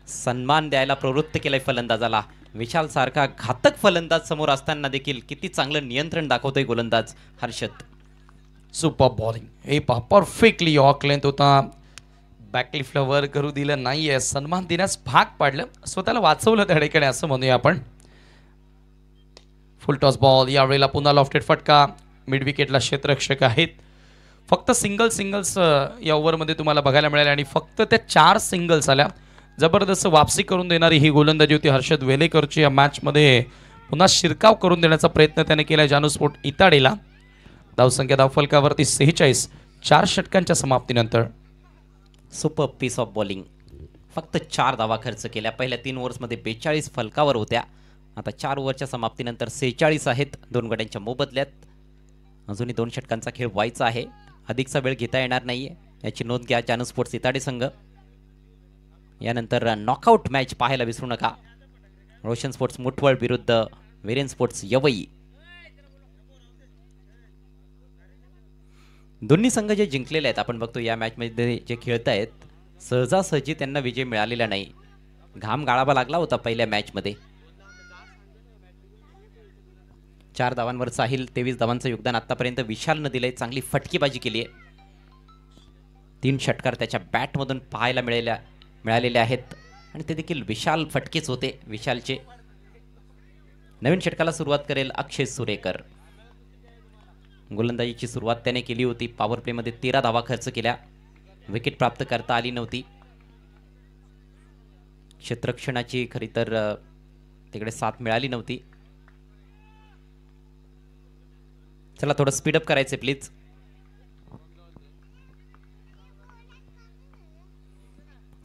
सन्मान द्यायला प्रवृत्त केलाय फलंदाजाला. विशाल सारखा घातक फलंदाज समोर असताना देखील किती चांगलं नियंत्रण दाखवतोय गोलंदाज हर्षद. Super bowling. हे परफेक्टली ऑक लेंथ होता. बॅकलिफ्टला वर करू दिलं नाहीये, सन्मान देण्यास भाग पाडलं, स्वतःला वाचवलं त्या ठिकाणी असं म्हणूया आपण. फुल टॉस बॉल. यावेळेला पुन्हा लॉफ्टेड फटका. मिड विकेटला क्षेत्ररक्षक आहेत. फक्त सिंगल्स या ओव्हरमध्ये तुम्हाला बघायला मिळाले आणि फक्त त्या 4 सिंगल्स आल्या. जबरदस्त वापसी करून देणारी ही गोलंदाजी होती हर्षद वेलेकरची. या मॅचमध्ये पुन्हा शिरकाव करून देण्याचा प्रयत्न त्याने केला जानूस्पोर्ट इताडेला. धावसंख्या धावफलकावरती 46 4 षटकांच्या समाप्तीनंतर. Super piece of bowling. फक्त 4 धावा खर्च केल्या. पहिल्या 3 ओव्हर्समध्ये 42 फलकावर होत्या. आता 4 ओव्हरच्या समाप्तीनंतर 46 आहेत 2 गड्यांच्या मोबदल्यात. अजूनही 2 षटकांचा खेळ व्हायचा आहे. अधिकचा वेळ घेता येणार नाहीये याची नोंद घ्या जानू स्पोर्ट्स इताडे संघ. यानंतर नॉकआउट मॅच पाहायला विसरू नका. रोशन स्पोर्ट्स मुठवळ विरुद्ध वीरेन स्पोर्ट्स यवई. दोन्ही संघ जे जिंकलेले आहेत आपण बघतो या मॅचमध्ये जे खेळत आहेत सहजासहजी त्यांना विजय मिळालेला नाही. घाम गाळावा लागला होता पहिल्या मॅचमध्ये. 4 धावांवर साहिल 23 धावांचं योगदान आतापर्यंत विशालनं दिलंय. चांगली फटकेबाजी केली आहे. 3 षटकार त्याच्या बॅटमधून पाहायला मिळालेले आहेत आणि ते देखील विशाल फटकेच होते विशालचे. नवीन षटकाला सुरुवात करेल अक्षय सुरेकर. गोलंदाजीची सुरुवात त्याने केली होती. पॉवर प्लेमध्ये 13 धावा खर्च केल्या. विकेट प्राप्त करता आली नव्हती. क्षेत्ररक्षणाची खरी तर तिकडे साथ मिळाली नव्हती. चला थोडं स्पीडअप करायचे प्लीज.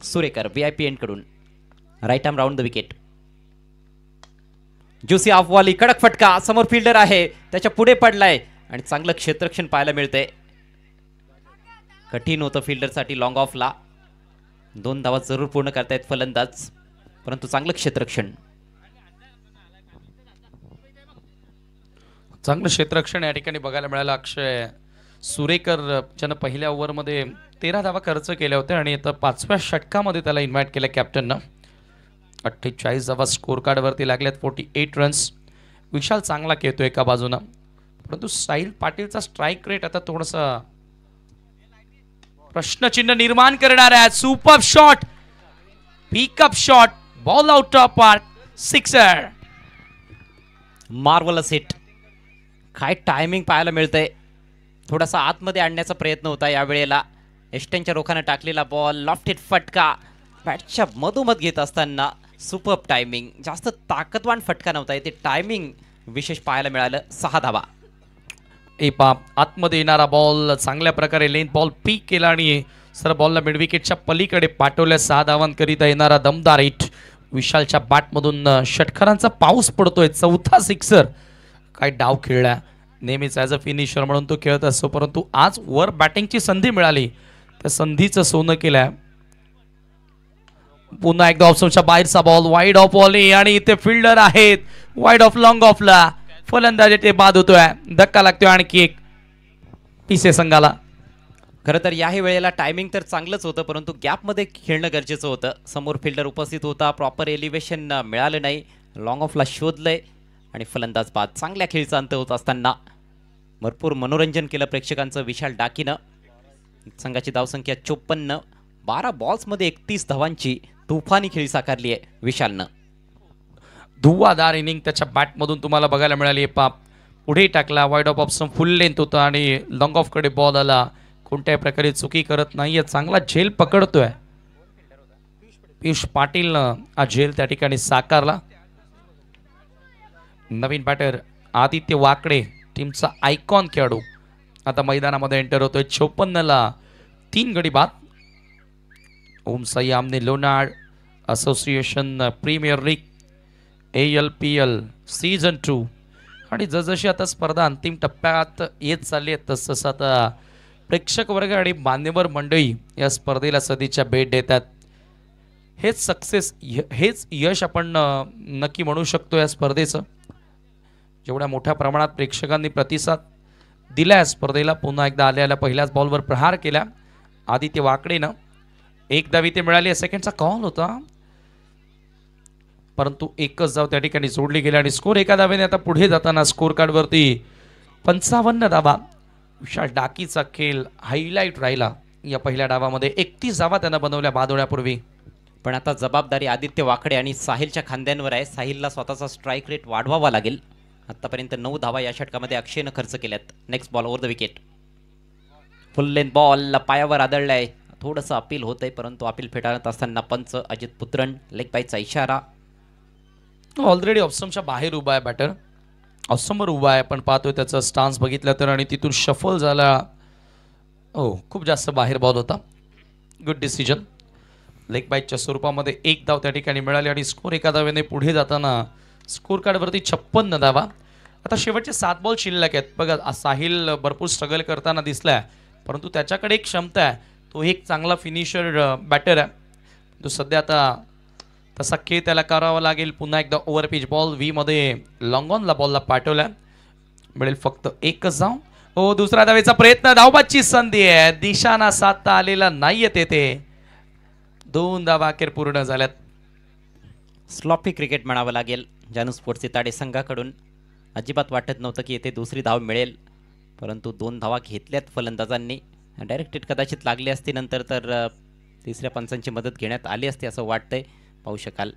सुरेकर VIP एंड कडून right arm round the wicket. Juicy ऑफवाली कडक फटका. समोर फिल्डर आहे त्याच्या पुढे पडलाय आणि चांगलं क्षेत्ररक्षण पाहायला मिळतंय. कठीण होतं फिल्डरसाठी लॉंग ऑफला. 2 धावा जरूर पूर्ण करतायत फलंदाज परंतु चांगलं क्षेत्ररक्षण. चांगलं क्षेत्ररक्षण या ठिकाणी बघायला मिळालं. अक्षय सुरेकर ज्यानं पहिल्या ओव्हरमध्ये 13 धावा खर्च केल्या होत्या आणि आता 5व्या षटकामध्ये त्याला इन्व्हाइट केलं कॅप्टननं. 48 धावा स्कोर कार्डवरती लागल्यात. 48 रन्स. विशाल चांगला खेळतो एका बाजूनं परंतु साहिल पाटीलचा स्ट्राईक रेट आता थोडासा प्रश्नचिन्ह निर्माण करणार आहे. Super shot, pickup shot, ball out of park, sixer. Marvellous hit. काय टायमिंग पाहायला मिळतंय. थोडासा आतमध्ये आणण्याचा प्रयत्न होता यावेळेला. एस्टनच्या रोखाने टाकलेला बॉल लॉफ्ट हिट फटका बॅटच्या मधोमध घेत असताना सुपर टायमिंग. जास्त ताकदवान फटका नव्हता इथे. टायमिंग विशेष पाहायला मिळालं. 6 धावा. एपा आतमध्ये येणारा बॉल चांगल्या प्रकारे लेन बॉल पीक केला आणि सर बॉलला मिड विकेटच्या पलीकडे पाठवल्या. 6 धावांकरिता येणारा दमदार हिट. विशालच्या बॅटमधून षटकारांचा पाऊस पडतोय. 4था सिक्सर. काय डाव खेळला. नेहमीच ॲज अ फिनिशर म्हणून तो खेळत असतो परंतु आज वर बॅटिंगची संधी मिळाली त्या संधीचं सोनं केलंय. पुन्हा एकदा ऑप्शनच्या बाहेरचा बॉल वाईड ऑफ बॉल आणि इथे फिल्डर आहेत वाईड ऑफ लॉंग ऑफला. फलंदाज ते बाद होतोय. धक्का लागतोय आणखी एक पिसे संघाला. खरं तर याही वेळेला टायमिंग तर चांगलंच होतं परंतु गॅपमध्ये खेळणं गरजेचं होतं. समोर फिल्डर उपस्थित होता. प्रॉपर एलिव्हेशन मिळालं नाही. लॉंग ऑफला शोधलंय आणि फलंदाज बाद. चांगल्या खेळीचा अंत होत असताना भरपूर मनोरंजन केलं प्रेक्षकांचं विशाल डाकीनं. संघाची धावसंख्या 54. 12 बॉल्समध्ये 31 धावांची तुफानी खेळी साकारली आहे विशालनं. धुव्वाधार इनिंग त्याच्या बॅटमधून तुम्हाला बघायला मिळाली. पाप पुढे टाकला. Wide of option full length होता आणि लॉंग ऑफकडे बॉल आला. कोणत्याही प्रकारे चुकी करत नाहीये. चांगला झेल पकडतोय. पियुष पाटीलनं हा झेल त्या ठिकाणी साकारला. नवीन बॅटर आदित्य वाकडे टीमचा आयकॉन खेळाडू आता मैदानामध्ये एंटर होतोय. 56ला 3 गडी बाद. ओम सय्यामने Lonad association premier league ALPL season 2 आणि जसजशी आता स्पर्धा अंतिम टप्प्यात येत चालली आहे तसं आता प्रेक्षक वर्ग आणि मान्यवर मंडळी या स्पर्धेला सदिच्छा भेट देतात. हेच यश आपण नक्की म्हणू शकतो या स्पर्धेचं. जेवढ्या मोठ्या प्रमाणात प्रेक्षकांनी प्रतिसाद दिला स्पर्धेला. पुन्हा एकदा आलेल्या पहिल्याच बॉलवर प्रहार केला आदित्य वाकडेनं. 1 धाव इथे मिळाली. सेकंडचा कॉल होता परंतु एकच धाव त्या ठिकाणी जोडली गेली आणि स्कोर 1 धावेने आता पुढे जाताना स्कोर कार्डवरती 55 धावा. विशाल डाकीचा खेळ हायलाईट राहिला या पहिल्या डावामध्ये. 31 धावा त्यानं बनवल्या बाद होण्यापूर्वी. पण आता जबाबदारी आदित्य वाकडे आणि साहिलच्या खांद्यांवर आहे. साहिलला स्वतःचा स्ट्राईक रेट वाढवावा लागेल. आतापर्यंत 9 धावा या षटकामध्ये अक्षयनं खर्च केल्यात. Next ball over the wicket. Full length ball पायावर आदळलाय. थोडंसं अपील होतंय परंतु अपील फेटाळत असताना पंच अजित पुत्रण. लेग बायचा इशारा. ऑलरेडी ऑप्शनच्या बाहेर उभा आहे बॅटर. ऑप्शनवर उभा आहे. आपण पाहतोय त्याचा स्टान्स बघितला तर आणि तिथून शफल झाला. खूप जास्त बाहेर बॉल होता. Good decision. लेग बाईटच्या स्वरूपामध्ये 1 धाव त्या ठिकाणी मिळाली आणि स्कोर 1 धावेने पुढे जाताना स्कोर कार्डवरती 56 धावा. आता शेवटचे 7 बॉल शिल्लक आहेत. बघा साहिल भरपूर स्ट्रगल करताना दिसलाय, परंतु त्याच्याकडे एक क्षमता आहे, तो एक चांगला फिनिशर बॅटर आहे. तो सध्या आता तसा खेळ त्याला करावा लागेल. पुन्हा एकदा ओव्हरपिच बॉल व्ही मध्ये लॉंग ऑनला बॉलला पाठवलाय. मिळेल फक्त एकच धाव. हो, दुसरा धावेचा प्रयत्न, धावबादची संधी आहे, दिशाना साधता आलेला नाहीये तेथे. 2 धावा अखेर पूर्ण झाल्यात. स्लॉपी क्रिकेट म्हणावं लागेल. जानू स्पोर्ट्स ताडे संघाकडून अजिबात वाटत नव्हतं की येथे दुसरी धाव मिळेल, परंतु 2 धावा घेतल्यात फलंदाजांनी. डायरेक्ट हिट कदाचित लागली असती, नंतर तर तिसऱ्या पंचांची मदत घेण्यात आली असती असं वाटतंय. पाहू शकाल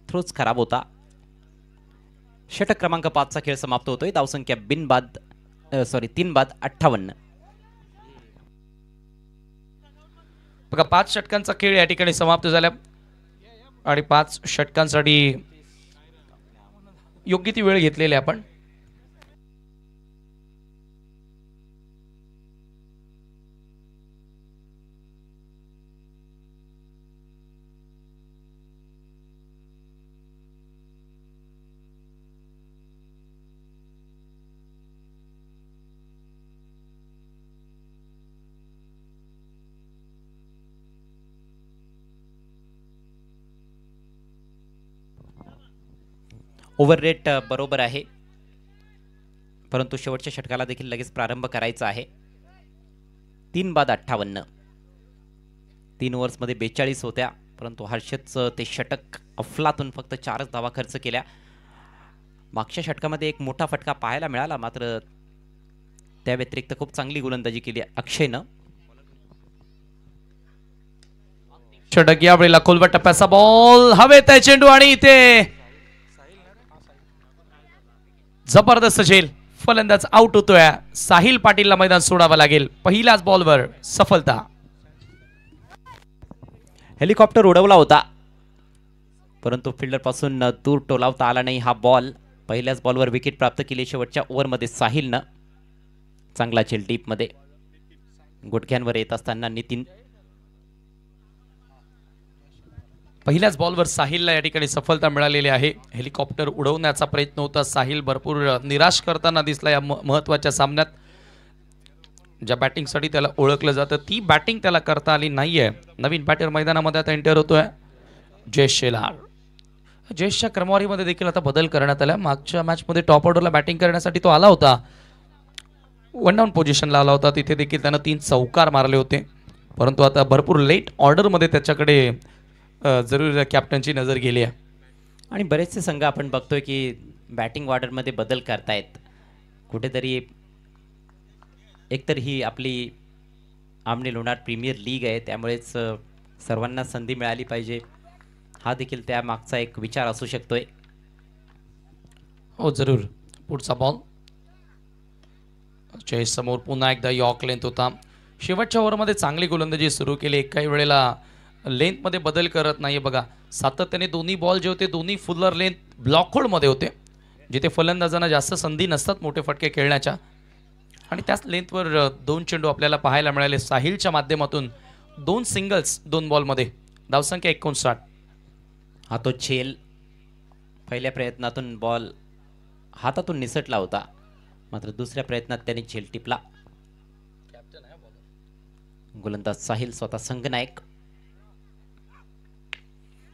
थ्रोच खराब होता. षटक क्रमांक 5चा खेळ समाप्त होतोय. धावसंख्या 3 बाद 58. बघा 5 षटकांचा खेळ या ठिकाणी समाप्त झाला आणि 5 षटकांसाठी योग्य ती वेळ घेतलेली आपण. ओव्हर रेट बरोबर आहे, परंतु शेवटच्या षटकाला देखील लगेच प्रारंभ करायचा आहे. 3 बाद 58. 3 ओव्हर्समध्ये 42 होत्या, परंतु हर्षदचं ते षटक अफलातून फक्त 4च धावा खर्च केल्या. मागच्या षटकामध्ये एक मोठा फटका पाहायला मिळाला, मात्र त्या व्यतिरिक्त खूप चांगली गोलंदाजी केली अक्षयनं. षटक यावेळेला खोलवर टप्प्याचा बॉल, हवेत आहे चेंडू आणि इथे जबरदस्त झेल. फलंदाज आउट होतोय. साहिल पाटीलला मैदान सोडावं लागेल. पहिल्याच बॉलवर सफलता. हेलिकॉप्टर उडवला होता, परंतु फिल्डर पासून दूर टोलावता आला नाही हा बॉल. पहिल्याच बॉलवर विकेट प्राप्त केली शेवटच्या ओव्हरमध्ये साहिलनं. चांगला झेल डीपमध्ये गुडघ्यांवर येत असताना नितीन. पहिल्याच बॉलवर साहिलला या ठिकाणी सफलता मिळालेली आहे. हेलिकॉप्टर उडवण्याचा प्रयत्न होता. साहिल भरपूर निराश करताना दिसला या महत्वाच्या सामन्यात. ज्या बॅटिंगसाठी त्याला ओळखलं जातं ती बॅटिंग त्याला करता आली नाहीये. नवीन बॅटर मैदानामध्ये आता एंटर होतोय जयेश शेलार. जयेशच्या क्रमवारीमध्ये देखील आता बदल करण्यात आला. मागच्या मॅचमध्ये टॉप ऑर्डरला बॅटिंग करण्यासाठी तो आला होता, 1 डाऊन पोझिशनला आला होता, तिथे देखील त्यानं 3 चौकार मारले होते. परंतु आता भरपूर लेट ऑर्डरमध्ये त्याच्याकडे जरूर कॅप्टनची नजर गेली आहे. आणि बरेचसे संघ आपण बघतोय की बॅटिंग ऑर्डरमध्ये बदल करतायत. कुठेतरी एकतर ही आपली आमने लोणार प्रीमियर लीग आहे, त्यामुळेच सर्वांना संधी मिळाली पाहिजे, हा देखील त्या मागचा एक विचार असू शकतोय. हो जरूर. पुढचा बॉल जयेश समोर पुन्हा एकदा यॉर्क लेंथ होता. शेवटच्या ओव्हरमध्ये चांगली गोलंदाजी सुरू केली. एकाही वेळेला लेंथमध्ये बदल करत नाही. बघा सातत्याने दोन्ही बॉल जे होते दोन्ही फुलर लेंथ ब्लॉक होल्डमध्ये होते, जिथे फलंदाजांना जास्त संधी नसतात मोठे फटके खेळण्याच्या. आणि त्याच लेंथवर 2 चेंडू आपल्याला पाहायला मिळाले. साहिलच्या माध्यमातून 2 सिंगल्स 2 बॉलमध्ये. धावसंख्या 59. हा तो झेल पहिल्या प्रयत्नातून बॉल हातातून निसटला होता, मात्र दुसऱ्या प्रयत्नात त्याने झेल टिपला. गोलंदाज साहिल स्वतः संघनायक.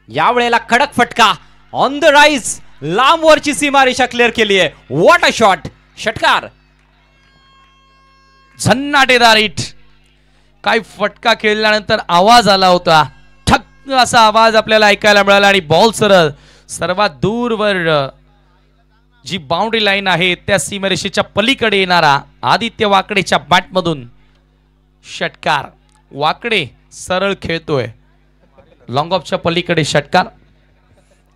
यावेळेला कडक फटका ऑन द राईज, लांबवरची सीमारेषा क्लिअर केली आहे. What a shot. षटकार. झन्नाटेदार हिट. काय फटका खेळल्यानंतर आवाज आला होता, ठक असा आवाज आपल्याला ऐकायला मिळाला आणि बॉल सरळ सर्वात दूरवर जी बाउंड्री लाईन आहे त्या सीमारेषेच्या पलीकडे येणारा आदित्य वाकडेच्या बॅटमधून षटकार. वाकडे सरळ खेळतोय, लॉंग ऑफच्या पलीकडे षटकार.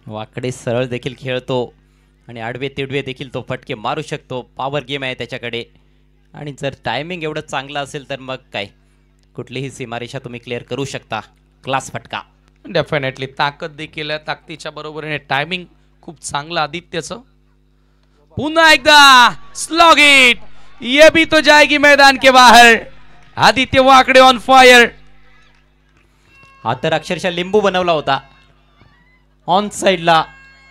वाकडे सरळ देखील खेळतो आणि आडवे तिडवे देखील तो फटके मारू शकतो. पॉवर गेम आहे त्याच्याकडे, आणि जर टायमिंग एवढं चांगलं असेल तर मग काय कुठलीही सीमारेषा तुम्ही क्लिअर करू शकता. क्लास फटका. डेफिनेटली ताकद देखील आहे, ताकदीच्या बरोबरीने टायमिंग खूप चांगलं आदित्यचं. पुन्हा एकदा स्लॉग हिट, ये भी तो जाएगी मैदान के बाहर. आदित्य वाकडे ऑन फायर. हा तर अक्षरशः लिंबू बनवला होता. ऑन साइडला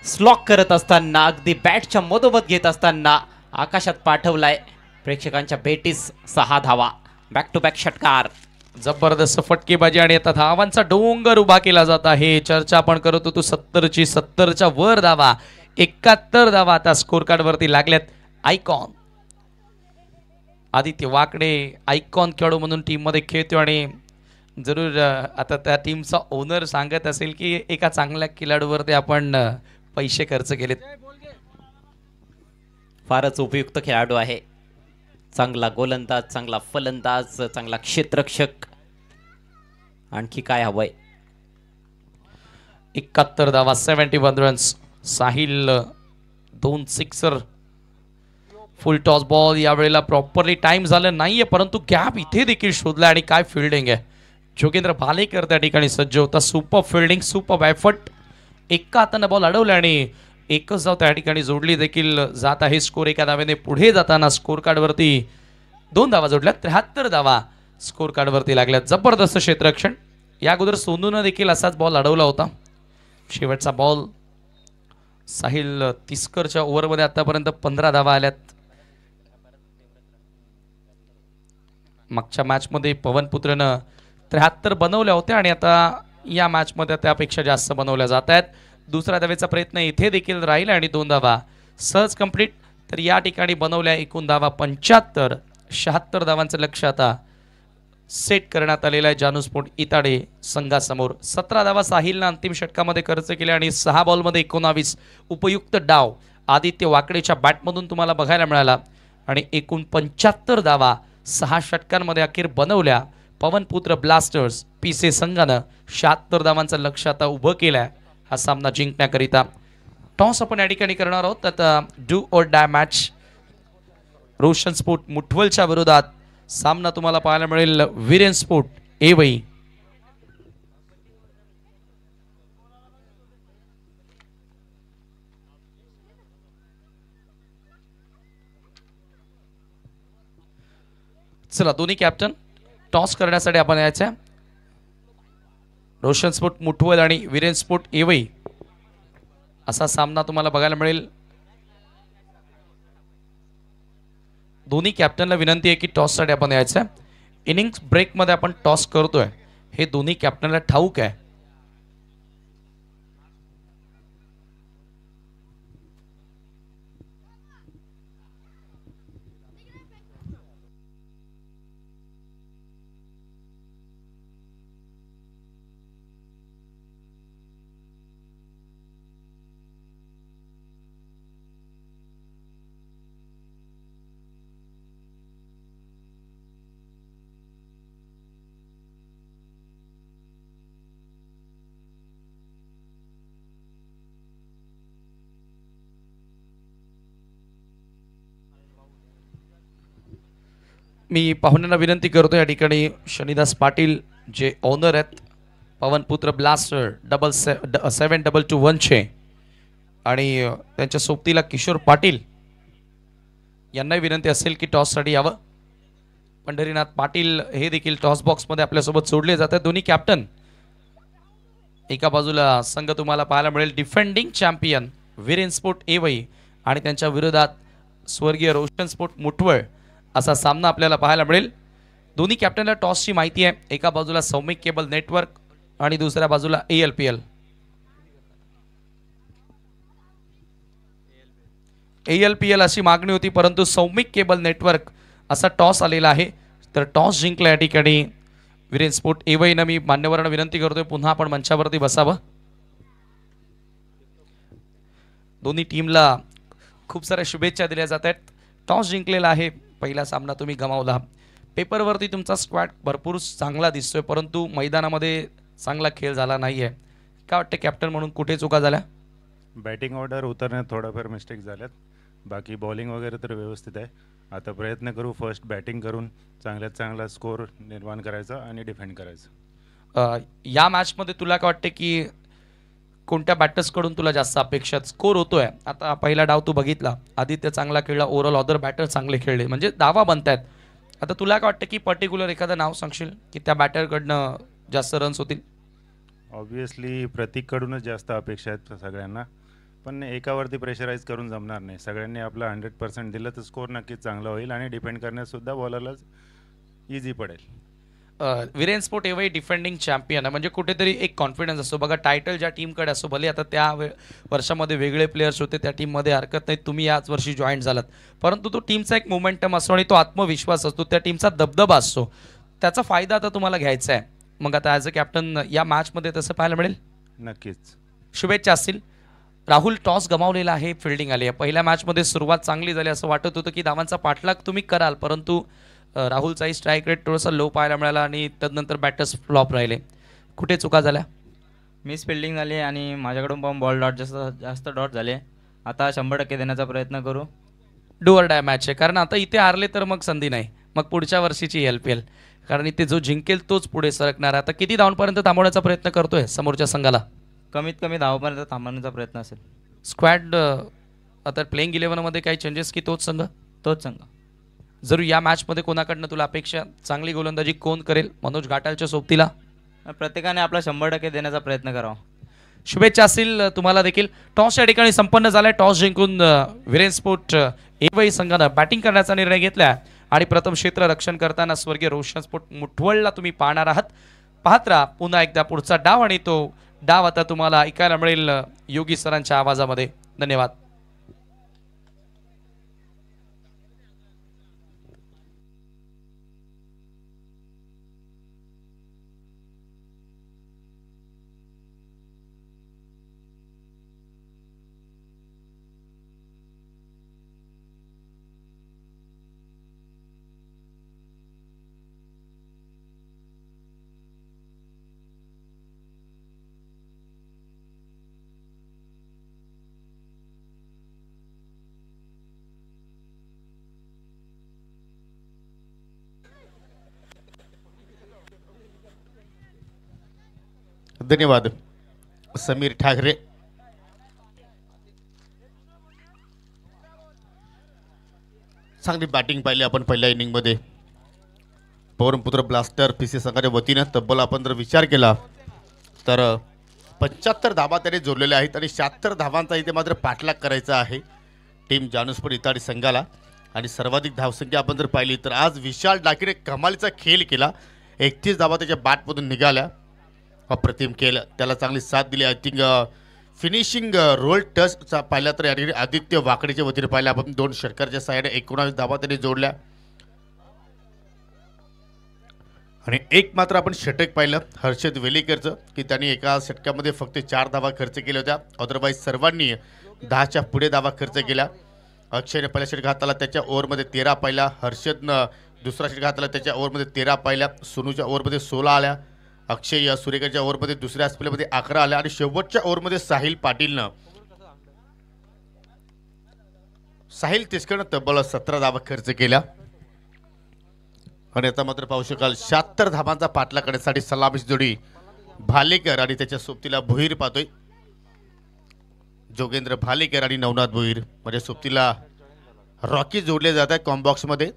स्लॉक करत असताना अगदी बॅटच्या मधोमध घेत असताना आकाशात पाठवलाय. प्रेक्षकांच्या भेटीस 6 धावा. बॅक टू बॅक षटकार. जबरदस्त फटकेबाजी आणि आता धावांचा डोंगर उभा केला जात आहे. चर्चा आपण करत होतो 70ची, 70च्या वर धावा, 71 धावा आता स्कोर कार्ड वरती लागल्यात. आयकॉन आदित्य वाकडे आयकॉन खेळाडू म्हणून टीम मध्ये खेळतो आणि जरूर आता त्या टीमचा ओनर सांगत असेल की एका चांगल्या खेळाडूवरती आपण पैसे खर्च केलेत. फारच उपयुक्त खेळाडू आहे. चांगला गोलंदाज, चांगला फलंदाज, चांगला क्षेत्ररक्षक. आणखी काय हवंय? 71 धावा, 71 रन्स. साहिल 2 सिक्सर. फुल टॉस बॉल. यावेळेला प्रॉपरली टाइम झालं नाहीये, परंतु गॅप इथे देखील शोधला आणि काय फिल्डिंग आहे. जोगेंद्र भालेकर त्या ठिकाणी सज्ज होता. Super fielding, super effort. एका हाताने बॉल अडवला आणि एकच धाव त्या ठिकाणी जोडली देखील जात आहे. स्कोर एका धावेने पुढे जाताना स्कोर कार्ड वरती 2 धावा जोडल्या. 73 धावा स्कोर कार्ड वरती लागल्यात. जबरदस्त क्षेत्ररक्षण. या अगोदर सोनूनं देखील असाच बॉल अडवला होता. शेवटचा बॉल साहिल तिस्करच्या ओव्हरमध्ये आतापर्यंत 15 धावा आल्यात. मागच्या मॅचमध्ये पवनपुत्रनं 73 बनवल्या होत्या आणि आता या मॅचमध्ये त्यापेक्षा जास्त बनवल्या जात आहेत. दुसऱ्या धावेचा प्रयत्न इथे देखील राहिला आणि 2 धावा सहज कंप्लीट. तर या ठिकाणी बनवल्या एकूण धावा 75. 76 धावांचं लक्ष आता सेट करण्यात आलेलं आहे जानूस्पोर्ट इताडे संघासमोर. 17 धावा साहिलनं अंतिम षटकामध्ये खर्च केल्या आणि 6 बॉलमध्ये 19 उपयुक्त डाव आदित्य वाकडेच्या बॅटमधून तुम्हाला बघायला मिळाला आणि एकूण 75 धावा 6 षटकांमध्ये अखेर बनवल्या. पवनपुत्र ब्लास्टर्स पीसे संघानं 76 धावांचं लक्ष आता उभं केलंय हा सामना जिंकण्याकरिता. टॉस आपण या ठिकाणी करणार आहोत. आता do or die match. Roshan sport मुठवलच्या विरोधात सामना तुम्हाला पाहायला मिळेल वीरेन स्पोर्ट एवई. चला दोन्ही कॅप्टन टॉस करण्यासाठी आपण यायचं. रोशन स्पोर्ट मुठवल आणि वीरेन स्पोर्ट एवई असा सामना तुम्हाला बघायला मिळेल. दोन्ही कॅप्टनला विनंती आहे की टॉससाठी आपण यायचं. इनिंग्स ब्रेकमध्ये आपण टॉस करतोय हे दोन्ही कॅप्टनला ठाऊक आहे. मी पाहुण्यांना विनंती करतो या ठिकाणी शनिदास पाटील जे ओनर आहेत पवनपुत्र ब्लास्टर 7722 आणि त्यांच्या सोबतीला किशोर पाटील यांनाही विनंती असेल की टॉससाठी यावं. पंढरीनाथ पाटील हे देखील टॉस बॉक्समध्ये आपल्यासोबत जोडले जातात. दोन्ही कॅप्टन एका बाजूला संघ तुम्हाला पाहायला मिळेल डिफेंडिंग चॅम्पियन वीरेन स्पोर्ट एवई आणि त्यांच्या विरोधात स्वर्गीय रोशन स्पोर्ट मुठवळ असा सामना आपल्याला पाहायला मिळेल. दोन्ही कॅप्टनला टॉसची माहिती आहे. एका बाजूला सौमिक केबल नेटवर्क आणि दुसऱ्या बाजूला ALPL. ALPL अशी मागणी होती परंतु सौमिक केबल नेटवर्क असा टॉस आलेला आहे. तर टॉस जिंकला या ठिकाणी वीरेन स्पोर्ट एवईनं. मी मान्यवरांना विनंती करतोय पुन्हा आपण मंचावरती बसावं. दोन्ही टीमला खूप साऱ्या शुभेच्छा दिल्या जात आहेत. टॉस जिंकलेला आहे. पहिला सामना तुम्ही गमावला. पेपरवरती तुमचा स्क्वॅड भरपूर चांगला दिसतोय परंतु मैदानामध्ये चांगला खेळ झाला नाहीये. काय वाटतं कॅप्टन म्हणून कुठे चुका झाल्या? बॅटिंग ऑर्डर उतरण्यात थोडाफार मिस्टेक झाल्यात. बाकी बॉलिंग वगैरे तर व्यवस्थित आहे. आता प्रयत्न करू फर्स्ट बॅटिंग करून चांगल्यात चांगला स्कोर निर्माण करायचा आणि डिफेंड करायचं. या मॅचमध्ये तुला काय वाटतं की कोणत्या बॅटर्सकडून तुला जास्त अपेक्षा? स्कोर होतोय आता. पहिला डाव तू बघितला, आदित्य चांगला खेळला, ओव्हरऑल अदर बॅटर चांगले खेळले म्हणजे दावा बनतायत. आता तुला काय वाटतं की पर्टिक्युलर एखादं नाव सांगशील की त्या बॅटरकडनं जास्त रन्स होतील? ऑब्वियसली प्रतीककडूनच जास्त अपेक्षा आहेत सगळ्यांना, पण एकावरती प्रेशराईज करून जमणार नाही. सगळ्यांनी आपलं 100% दिलं तर स्कोर नक्कीच चांगला होईल आणि डिपेंड करण्यासुद्धा बॉलरला इझी पडेल. विरेन स्पोर्ट एवढी डिफेंडिंग चॅम्पियन आहे, म्हणजे कुठेतरी एक कॉन्फिडन्स असतो बघा. टायटल ज्या टीमकडे असतो, भले आता त्या वर्षामध्ये वेगळे प्लेयर्स होते त्या टीममध्ये, हरकत नाही, तुम्ही याच वर्षी जॉईन झालात, परंतु तो टीमचा एक मोमेंटम असतो आणि तो आत्मविश्वास असतो, त्या टीमचा दबदबा असतो, त्याचा फायदा आता तुम्हाला घ्यायचा आहे. मग आता ॲज अ कॅप्टन या मॅचमध्ये तसं पाहायला मिळेल. नक्कीच. शुभेच्छा असतील. राहुल, टॉस गमावलेला आहे, फिल्डिंग आली आहे. पहिल्या मॅचमध्ये सुरुवात चांगली झाली, असं वाटत होतं की धावांचा पाठलाग तुम्ही कराल, परंतु राहुलचाही स्ट्राईक रेट थोडासा लो पाहायला मिळाला आणि तदनंतर बॅटर्स फ्लॉप राहिले. कुठे चुका झाल्या? मिस फिल्डिंग झाली आणि माझ्याकडून पण बॉल डॉट जास्त डॉट झाले. आता 100% देण्याचा प्रयत्न करू. डू ऑर डाय मॅच आहे, कारण आता इथे हारले तर मग संधी नाही, मग पुढच्या वर्षीची LPL, कारण इथे जो जिंकेल तोच पुढे सरकणार. आता किती धावांपर्यंत थांबवण्याचा प्रयत्न करतोय समोरच्या संघाला? कमीत कमी धावापर्यंत थांबवण्याचा प्रयत्न असेल. स्क्वॅड आता प्लेइंग 11मध्ये काही चेंजेस की तोच संघ? तोच संघ. जरूर या मॅचमध्ये कोणाकडनं तुला अपेक्षा, चांगली गोलंदाजी कोण करेल? मनोज घाटालच्या सोबतीला प्रत्येकाने आपला 100% देण्याचा प्रयत्न करावा. शुभेच्छा असतील तुम्हाला देखील. टॉस या ठिकाणी संपन्न झालाय. टॉस जिंकून विरेन स्पोर्ट एवई संघानं बॅटिंग करण्याचा निर्णय घेतला आणि प्रथम क्षेत्र रक्षण करताना स्वर्गीय रोशन स्पोर्ट मुठवळला तुम्ही पाहणार आहात. पाहत राहा पुन्हा एकदा पुढचा डाव, आणि तो डाव आता तुम्हाला ऐकायला मिळेल योगी सरांच्या आवाजामध्ये. धन्यवाद. धन्यवाद समीर ठाकरे. चांगली बॅटिंग पाहिली आपण पहिल्या इनिंगमध्ये. पवनपुत्र ब्लास्टर PC संघाच्या वतीनं तब्बल आपण जर विचार केला तर 75 धावा त्याने जोडलेल्या आहेत आणि 76 धावांचा इथे मात्र पाठलाग करायचा आहे टीम जानूसपूर इताडी संघाला. आणि सर्वाधिक धावसंख्या आपण जर पाहिली तर आज विशाल डाकीने कमालीचा खेळ केला. 31 धावा त्याच्या बॅटमधून निघाल्या. अप्रतिम केलं, त्याला चांगली साथ दिली. आय थिंक फिनिशिंग रोल टचचा पाहिला तर याने आदित्य वाकडीच्या वतीने पाहिला आपण 2 षटकाराच्या सहाय्याने 19 धावा त्यांनी जोडल्या. आणि एक मात्र आपण षटक पाहिलं हर्षद वेलीकरचं की त्यांनी एका षटकामध्ये फक्त 4 धावा खर्च केल्या होत्या. अदरवाईज सर्वांनी 10च्या पुढे धावा खर्च केल्या. अक्षयने पहिल्या षटक हाताला त्याच्या ओव्हरमध्ये 13 पाहिला. हर्षदनं दुसरा षटक हाताला त्याच्या ओव्हरमध्ये 13 पाहिल्या. सोनूच्या ओव्हरमध्ये 16 आल्या. अक्षय सुरेकरच्या ओव्हरमध्ये दुसऱ्या स्पेलमध्ये 11 आल्या. आणि शेवटच्या ओव्हरमध्ये साहिल पाटीलनं साहिल तिसकरनं तब्बल 17 धावा खर्च केल्या. आणि आता मात्र पाहू शकाल 76 धावांचा पाठलाग करण्यासाठी सलामीची जोडी भालेकर आणि त्याच्या सोबतीला भोईर पाहतोय. जोगेंद्र भालेकर आणि नवनाथ भोईर म्हणजे सोबतीला रॉकी जोडले जात आहे कॉम्बॉक्स मध्ये.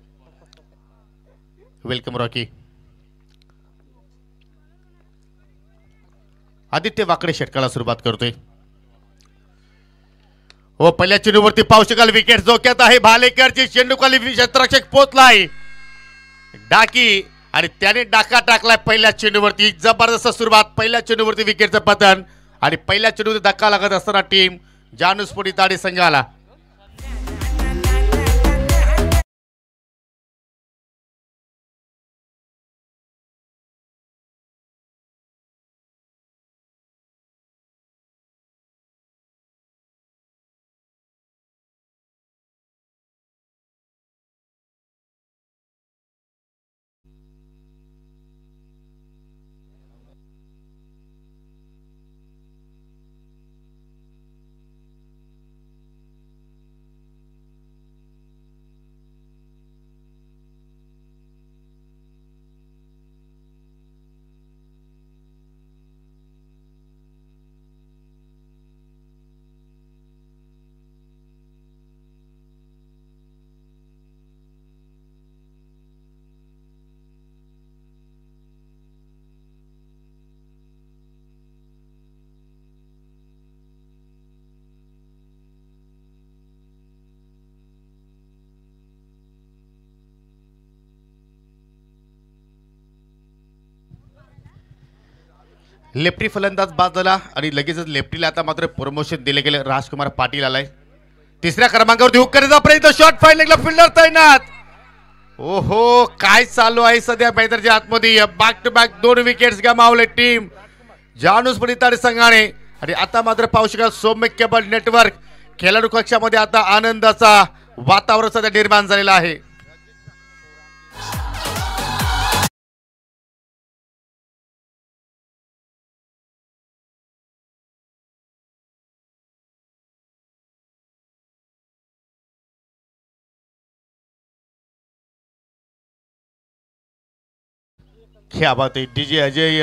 Welcome Rocky. आदित्य वाकडे षटकाला सुरुवात करतोय. हो, पहिल्या चेंडूवरती पाहू शकाल विकेट झोक्यात आहे. भालेकरची चेंडू खाली क्षेत्ररक्षक पोहोचलाय डाकी आणि त्याने डाका टाकलाय पहिल्या चेंडूवरती. जबरदस्त सुरुवात. पहिल्या चेंडूवरती विकेटचं पतन आणि पहिल्या चेंडूवरती धक्का लागत असताना टीम जानूसपूर इताडी संघाला लेफ्टी फलंदाज बाद झाला आणि लगेचच लेफ्टीला आता मात्र प्रमोशन दिले गेले. राजकुमार पाटील आलाय तिसऱ्या क्रमांकावरती हुक करण्याचा प्रयत्न. शॉट फाईन लेगला फिल्डर तैनात. ओहो काय चालू आहे सध्या मैदानाच्या आतमध्ये. बॅक टू बॅक 2 विकेट्स गमावले टीम जानूस पडिताडे संघाने. आणि आता मात्र पाहू शकाल सौम्य केबल नेटवर्क खेळाडू कक्षामध्ये आता आनंदाचा वातावरण सध्या निर्माण झालेला आहे. क्या बात आहे. डीजे अजय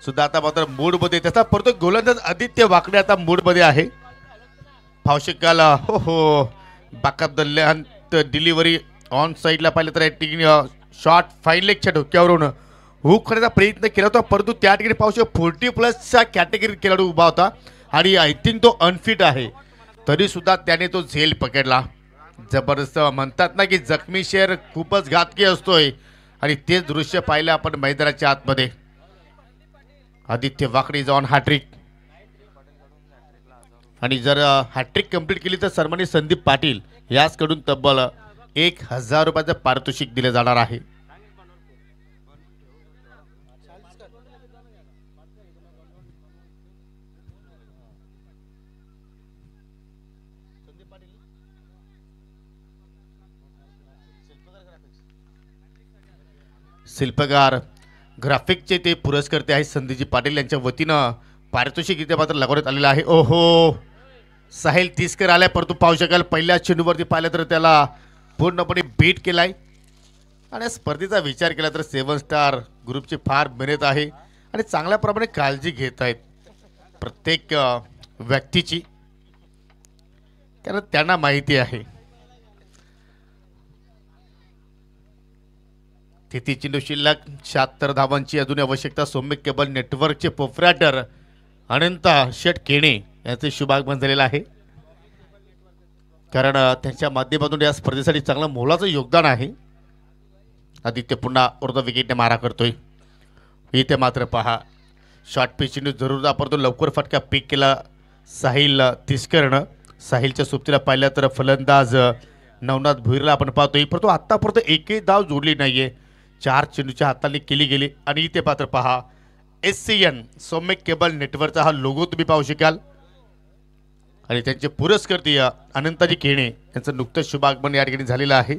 सुद्धा आता मात्र मूड मध्ये. त्याचा परत गोलंदाज आदित्य वाकडे आता मूड मध्ये आहे. पावशेकाला हो हो backup the length delivery on साईडला पाहिलं तर शॉट फाईन लेगच्या डोक्यावरून हुक करण्याचा प्रयत्न केला होता परंतु त्या ठिकाणी पावशे 40+ कॅटेगरी खेळाडू उभा होता आणि आय थिंक तो अनफिट आहे तरी सुद्धा त्याने तो झेल पकडला. जबरदस्त म्हणतात ना की जखमी शेर खूपच घातकी असतोय आणि तेच दृश्य पाहिलं आपण मैदानाच्या आतमध्ये. आदित्य वाकडी जाऊन हॅट्रिक आणि जर हॅट्रिक कंप्लीट केली तर सन्मानित संदीप पाटील याचकडून तब्बल 1000 रुपयाचं पारितोषिक दिले जाणार आहे. शिल्पकार ग्राफिकचे ते पुरस्कर्ते आहेत संदीपजी पाटील यांच्या वतीनं पारितोषिक इथे मात्र लागवण्यात आलेलं आहे. ओहो साहिल तिसकर आलाय परंतु पाहू शकाल पहिल्या चेंडूवरती पाहिलं तर त्याला पूर्णपणे बीट केलाय. आणि स्पर्धेचा विचार केला तर 7 स्टार ग्रुपची फार मेहनत आहे आणि चांगल्या प्रमाणे काळजी घेत आहेत प्रत्येक व्यक्तीची कारण त्यांना माहिती आहे. तिथे चेंडू शिल्लक 76 धावांची अजून आवश्यकता. सौम्य केबल नेटवर्कचे प्रोप्रायटर अनंत शेट केणे यांचे शुभागमन झालेलं आहे कारण त्यांच्या माध्यमातून या स्पर्धेसाठी चांगलं मोलाचं योगदान आहे. आदित्य पुन्हा अर्ध विकेटने मारा करतोय. इथे मात्र पहा शॉर्ट पिच चेंडू जरूर वापरतो लवकर फटका पीक केला साहिल तिस्करनं. साहिलच्या सोबतीला पाहिलं तर फलंदाज नवनाथ भुईरला आपण पाहतोय परंतु आत्तापर्यंत एकही धाव जोडली नाहीये. 4 चेंडूच्या हाताने केली गेली आणि इथे पात्र पहा SCN सौम्य केबल नेटवर्कचा हा लोगो तुम्ही पाहू शकाल आणि त्यांचे पुरस्कर्ते अनंताजी केणे यांचं नुकतंच शुभागमन या ठिकाणी झालेलं आहे.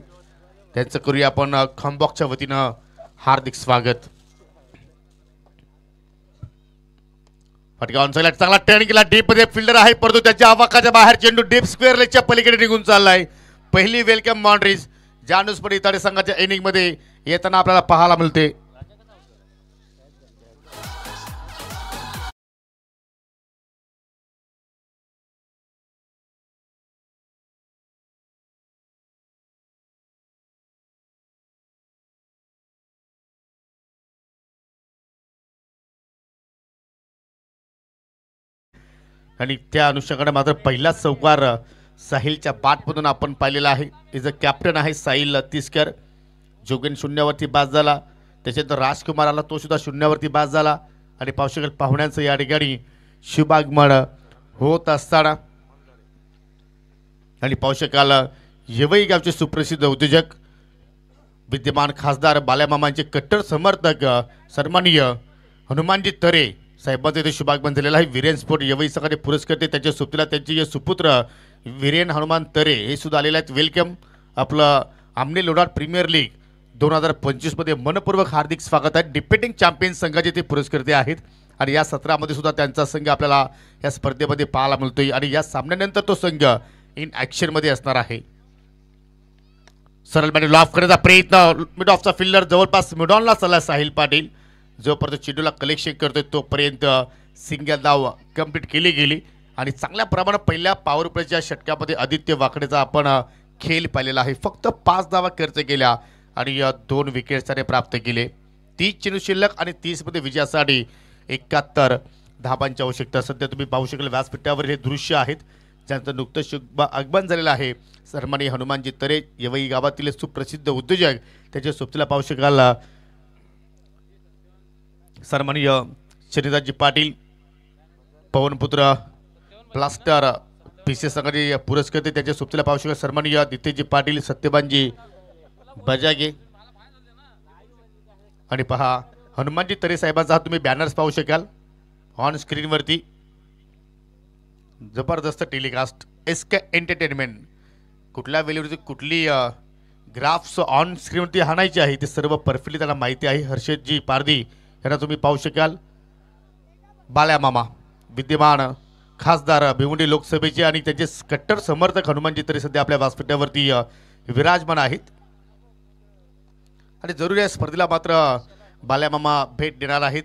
त्यांचं करूया आपण खॉम्बॉक्सच्या वतीनं हार्दिक स्वागत. फटका ऑन साईडला चांगला टर्न केला डीप मध्ये फिल्डर आहे परंतु त्याच्या आवाकाच्या बाहेर चेंडू डीप स्क्वेअर लेगच्या पलीकडे निघून चाललाय. पहिली वेलकम बाउंड्रीज जानूस पडिताडे संघाच्या इनिंग मध्ये येताना आपल्याला पाहायला मिळते. आणि त्या अनुषंगाने मात्र पहिलाच चौकार साहिलच्या बाटमधून आपण पाहिलेला आहे. इज अ कॅप्टन आहे साहिल तिस्कर. जोगेन शून्यावरती बाद झाला त्याच्यानंतर राजकुमार आला तो सुद्धा शून्यावरती बाद झाला आणि पावशेकर पाहुण्यांचं या ठिकाणी शुभागमन होत असताना आणि पावशेकाला येवई गावचे सुप्रसिद्ध उद्योजक विद्यमान खासदार बाल्यामामांचे कट्टर समर्थक सन्माननीय हनुमानजी तरे साहेबांचं इथे शुभागमन झालेलं आहे. वीरेन स्पोर्ट येवई संघाचे पुरस्कर्ते त्यांच्या सोबतीला त्यांचे सुपुत्र वीरेन हनुमान तरे हे सुद्धा आलेले आहेत. वेलकम. आपलं आमने लोणार प्रीमियर लीग 2025 मध्ये मनपूर्वक हार्दिक स्वागत आहे. डिपेंडिंग चॅम्पियन संघाचे ते पुरस्कर्ते आहेत आणि या सत्रामध्ये सुद्धा त्यांचा संघ आपल्याला या स्पर्धेमध्ये पाहायला मिळतोय आणि या सामन्यानंतर तो संघ इन ॲक्शनमध्ये असणार आहे. सरळ बॅट लॉफ करण्याचा प्रयत्न मिड ऑफचा फिल्डर जवळपास मिडॉनला चालला साहिल पाटील. जोपर्यंत चेंडूला कलेक्शन करतोय तोपर्यंत सिंगल धाव कंप्लीट केली गेली आणि चांगल्या प्रमाणात पहिल्या पॉवर प्लेच्या षटकामध्ये आदित्य वाकडेचा आपण खेळ पाहिलेला आहे. फक्त 5 धावा खर्च केल्या आणि 2 विकेट्स त्याने प्राप्त केले. 30 चेंडू शिल्लक आणि 30 मध्ये विजयासाठी 71 धावांची आवश्यकता. सध्या तुम्ही पाहू शकाल व्यासपीठावर हे दृश्य आहेत ज्यांचं नुकतंच आगमन झालेलं आहे. सन्माननीय हनुमानजी तरे येवई गावातील सुप्रसिद्ध उद्योजक त्याच्या सोबतीला पाहू शकाल सन्माननीय शनिदासजी पाटील पवनपुत्र ब्लास्टर पीसी संघाचे पुरस्कृत त्यांच्या सोबतीला पाहू शकता सन्माननीय नितेशजी पाटील सत्यवानजी बजागे आणि पहा हनुमानजी तरे साहेबांचा तुम्ही बॅनर्स पाहू शकाल ऑन स्क्रीनवरती जबरदस्त टेलिकास्ट एसके एंटरटेनमेंट कुठल्या वेळेवरती कुठली ग्राफ्स ऑन स्क्रीनवरती हाणायची आहे ते सर्व परफेक्टली त्यांना माहिती आहे. हर्षदजी पारधी यांना तुम्ही पाहू शकाल बाल्या मामा विद्यमान खासदार भिवंडी लोकसभेचे आणि त्यांचे कट्टर समर्थक हनुमानजी तरी सध्या आपल्या व्यासपीठावरती विराजमान आहेत आणि जरूर या स्पर्धेला मात्र बाल्या मामा भेट देणार आहेत.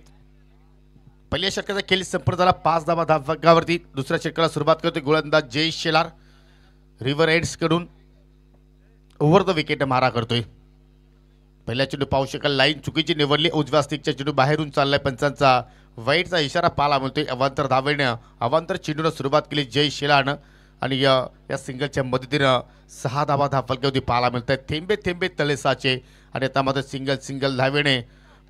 पहिल्या षटकाचा खेळ संपन्न झाला 5 धावा धावफलकावरती. दुसऱ्या षटकाला सुरुवात करतोय गोलंदाज जय शेलार रिव्हर एड्स कडून ओव्हर द विकेट मारा करतोय. पहिल्या चेंडू पाहू शकाल लाईन चुकीची निवडली उजव्या स्टिकच्या चेंडू बाहेरून चाललाय पंचांचा वाईटचा इशारा पाहायला मिळतोय. अवांतर धावेनं अवांतर चेंडूनं सुरुवात केली जय शेलारनं आणि या सिंगलच्या मदतीनं 6 धावा धावफलकावरती पाहायला मिळत आहेत. थेंबे थेंबे तळे साचे आणि आता मात्र सिंगल धावेने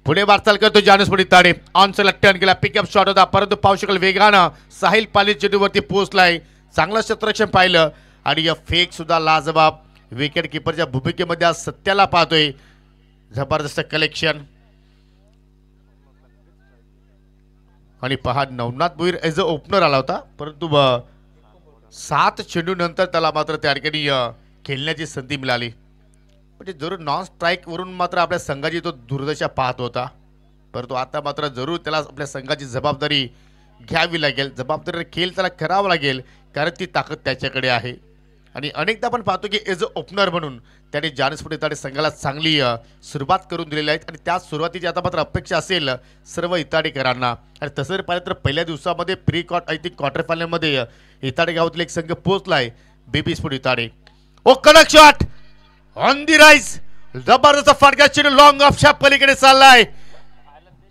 पुढे वाटचाल करतो जानसपुरी ताडे ऑनसला टर्न केला पिकअप शॉट होता परंतु पाहू शकाल वेगानं साहिल पाली चेंडूवरती पोहोचलाय. चांगलं क्षेत्ररक्षण पाहिलं आणि या फेक सुद्धा लाजबाब विकेट किपरच्या भूमिकेमध्ये आज सत्याला पाहतोय. जबरदस्त कलेक्शन आणि पहा Navnath Bhoir as a opener आला होता परंतु 7 चेंडू नंतर त्याला मात्र त्या ठिकाणी खेळण्याची संधी मिळाली. म्हणजे जरूर नॉन स्ट्राईक वरून मात्र आपल्या संघाची तो दुर्दशा पाहत होता परंतु आता मात्र जरूर त्याला आपल्या संघाची जबाबदारी घ्यावी लागेल. जबाबदारी खेळ त्याला करावा लागेल कारण ती ताकद त्याच्याकडे आहे आणि अनेकदा आपण पाहतो की एज अ ओपनर म्हणून त्याने जानसपुरी ताडे संघाला चांगली सुरुवात करून दिलेली आहे आणि त्या सुरुवातीची आता मात्र अपेक्षा असेल सर्व इताडेकरांना. आणि तसं जर पाहिलं तर पहिल्या दिवसामध्ये क्वार्टर फायनलमध्ये इताडे गावातील एक संघ पोहोचलाय बेबी स्पोर्ट इताडे. ओ कडक शॉट ऑन दी राईज जबरदस्त फटका चेंडू लॉंग ऑफच्या पलीकडे चाललाय.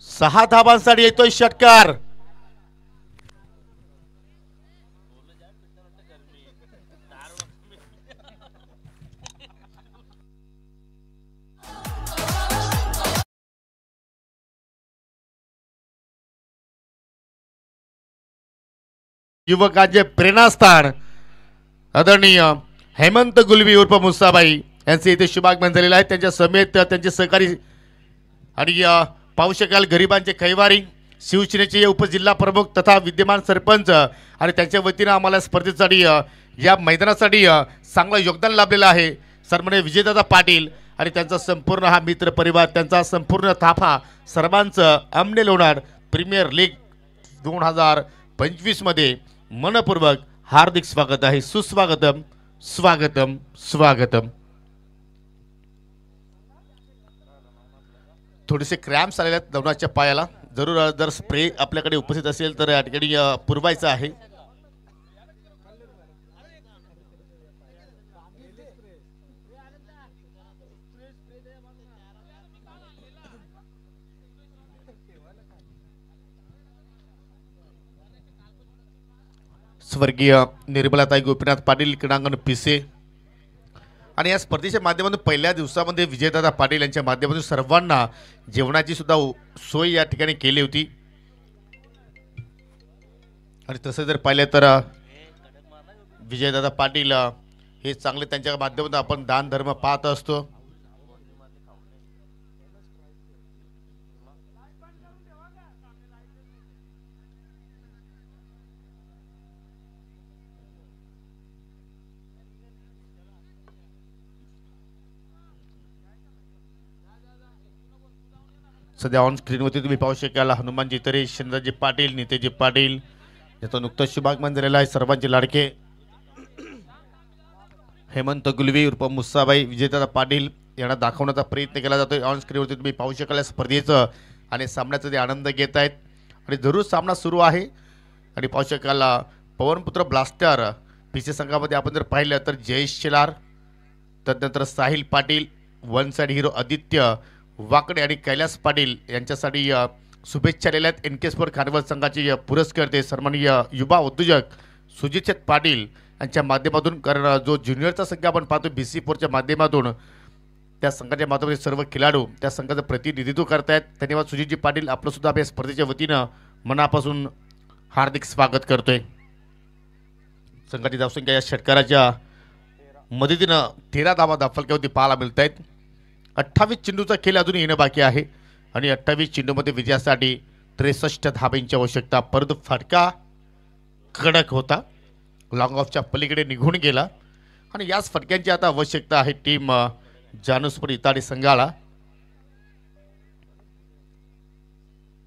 6 धावांसाठी येतोय षटकार. युवकांचे प्रेरणास्थान आदरणीय हेमंत गुलवी उर्फ मुसाबाई यांचे इथे शुभागमन झालेलं आहे. त्यांच्या समेत त्यांचे सहकारी आणि पाहू शकाल गरिबांचे कैवारी शिवसेनेचे उपजिल्हा प्रमुख तथा विद्यमान सरपंच आणि त्यांच्या वतीनं आम्हाला स्पर्धेसाठी या मैदानासाठी चांगलं योगदान लाभलेलं आहे. सन्माननीय विजयदादा पाटील आणि त्यांचा संपूर्ण हा मित्र परिवार त्यांचा संपूर्ण थाफा सर्वांचं आमने लोणार प्रीमियर लीग 2025 मध्ये मनपूर्वक हार्दिक स्वागत आहे. सुस्वागतम स्वागतम स्वागतम. थोडेसे क्रॅम्प्स आलेले आहेत नवनाथच्या पायाला. जरूर जर स्प्रे आपल्याकडे उपस्थित असेल तर या ठिकाणी पुरवायचं आहे. स्वर्गीय निर्मलाताई गोपीनाथ पाटील क्रीडांगण पिसे आणि या स्पर्धेच्या माध्यमातून पहिल्या दिवसामध्ये विजयदादा पाटील यांच्या माध्यमातून सर्वांना जेवणाची सुद्धा सोय या ठिकाणी केली होती. आणि तसं जर पाहिलं तर विजयदादा पाटील हे चांगले त्यांच्या माध्यमातून आपण दान धर्म पाहत असतो. सध्या ऑन स्क्रीनवरती तुम्ही पाहू शकाल हनुमानजी तरे शनिदासजी पाटील नितेशजी पाटील याचं नुकतंच शुभागमन झालेलं आहे. सर्वांचे लाडके हेमंत गुलवी उर्फ मुस्साबाई विजयदादा पाटील यांना दाखवण्याचा प्रयत्न केला जातोय. ऑन स्क्रीनवरती तुम्ही पाहू शकाल स्पर्धेचं आणि सामन्याचा ते आनंद घेत आहेत आणि जरूर सामना सुरू आहे. आणि पाहू शकाल पवनपुत्र ब्लास्टर पीसी संघामध्ये आपण जर पाहिलं तर जयेश शेलार तदनंतर Sahil Patil one side hero Aditya वाकडे आणि कैलास पाटील यांच्यासाठी शुभेच्छा दिल्या आहेत. एन के स्पोर्ट खानवल संघाचे पुरस्कर्ते सन्माननीय युवा उद्योजक सुजित पाटील यांच्या माध्यमातून कारण जो ज्युनियरचा संघ आपण पाहतो BC4च्या माध्यमातून त्या संघाच्या माध्यमातून सर्व खेळाडू त्या संघाचं प्रतिनिधित्व करतायत. धन्यवाद सुजितजी पाटील, आपलं सुद्धा आपल्या स्पर्धेच्या वतीनं मनापासून हार्दिक स्वागत करतोय. संघाची धावसंख्या या षटकाराच्या मदतीनं 13 धावा धाफलक्यावरती पाहायला मिळत आहेत. 28 चेंडूचा खेळ अजून येणं बाकी आहे आणि 28 चेंडूमध्ये विजयासाठी 63 धाब्यांची आवश्यकता. परंतु फटका कडक होता, लॉंग ऑफच्या पलीकडे निघून गेला आणि याच फटक्यांची आता आवश्यकता आहे टीम जानुस्पर इताडी संघाला.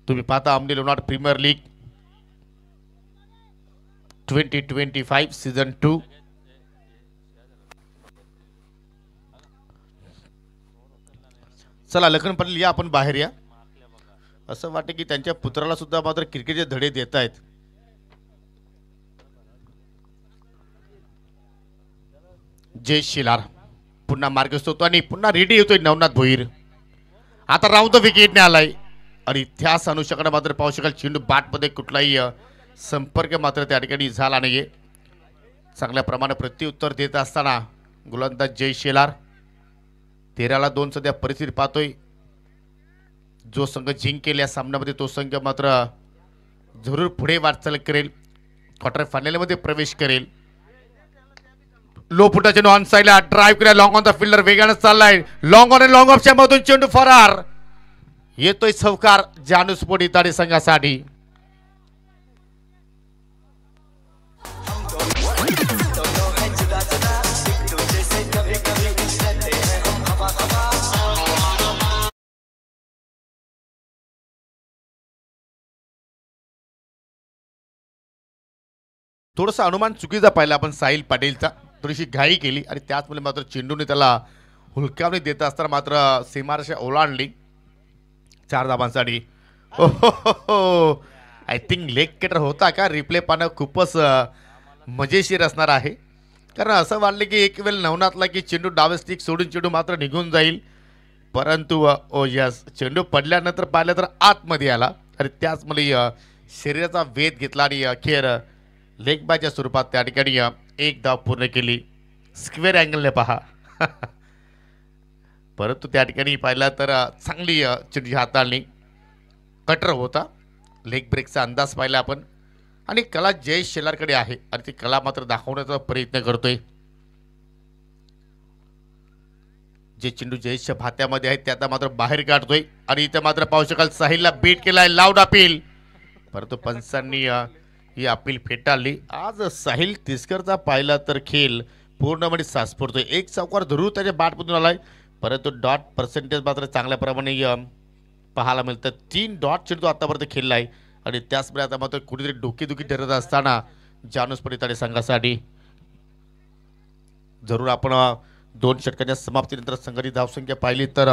तुम्ही पाहता अमनी लोणार प्रीमियर लीग 2025 सीझन 2. चला लखन पाटील या, आपण बाहेर या. असं वाटतं की त्यांच्या पुत्राला सुद्धा मात्र क्रिकेटचे धडे देत आहेत. जय शिलार पुन्हा मार्गस्थ होतो आणि पुन्हा रेडी येतोय नवनाथ भोईर. आता राऊंड द विकेटने आलाय आणि इतिहास अनुषंगाने मात्र पाहू शकाल चेंडू बॅटमध्ये कुठलाही संपर्क मात्र त्या ठिकाणी झाला नाहीये. चांगल्या प्रमाणे प्रत्युत्तर देत असताना गोलंदाज जय शेलार 13-2 सध्या परिस्थिती पाहतोय. जो संघ जिंकेल या सामन्यामध्ये तो संघ मात्र जरूर पुढे वाटचाल करेल, क्वार्टर फायनलमध्ये प्रवेश करेल. लो फुटाचे ऑन साइडला ड्राइव्ह केला, लॉंग ऑन द फिल्डर वेगाने चाललाय, लॉंग ऑन लॉंग ऑफच्या मधून चेंडू फरार. येतोय चौकार जानुस्पोर्ट इताडी संघासाठी. थोडासा अनुमान चुकीचा पाहिला आपण साहिल पाटीलचा. थोडीशी घाई केली आणि त्याचमुळे मात्र चेंडूने त्याला हुलकावणी देत असताना मात्र सीमारेषा ओलांडली 4 धावांसाठी. आय थिंक लेग कटर होता का? रिप्ले पाहणं खूपच मजेशीर असणार आहे, कारण असं वाटलं की एक वेळ नवनाथला की चेंडू डावे स्टिक सोडून चेंडू मात्र निघून जाईल, परंतु ओ यस चेंडू पडल्यानंतर पाहिलं तर आतमध्ये आला आणि त्याचमुळे शरीराचा वेध घेतला आणि अखेर लेग बायच्या स्वरूपात त्या ठिकाणी एक धाव पूर्ण केली. स्क्वेअर अँगलने पहा. परंतु त्या ठिकाणी पाहिला तर चांगली चेंडूची हाताळणी, कटर होता, लेग ब्रेकचा अंदाज पाहिला आपण आणि कला जय शेलारकडे आहे आणि ती कला मात्र दाखवण्याचा प्रयत्न करतोय. जे चेंडू जयेशच्या भात्यामध्ये आहेत ते आता मात्र बाहेर काढतोय आणि इथे मात्र पाहू शकाल साहिलला बीट केलाय, लाऊड अपील, परंतु पंचांनी ही अपील फेटाळली. आज साहिल तिस्करचा पाहिला तर खेळ पूर्णपणे सासपडतोय. एक चौकार जरूर त्याच्या बॅटमधून आलाय, परंतु डॉट पर्सेंटेज मात्र चांगल्या प्रमाणे पाहायला मिळतं. 3 डॉट चेंडू आतापर्यंत खेळला आहे आणि त्याचमुळे आता मात्र कुठेतरी डोकेदुखी ठरत असताना जानुस्पोर्ट इताडी संघासाठी जरूर आपण 2 षटकांच्या समाप्तीनंतर संघाची धावसंख्या पाहिली तर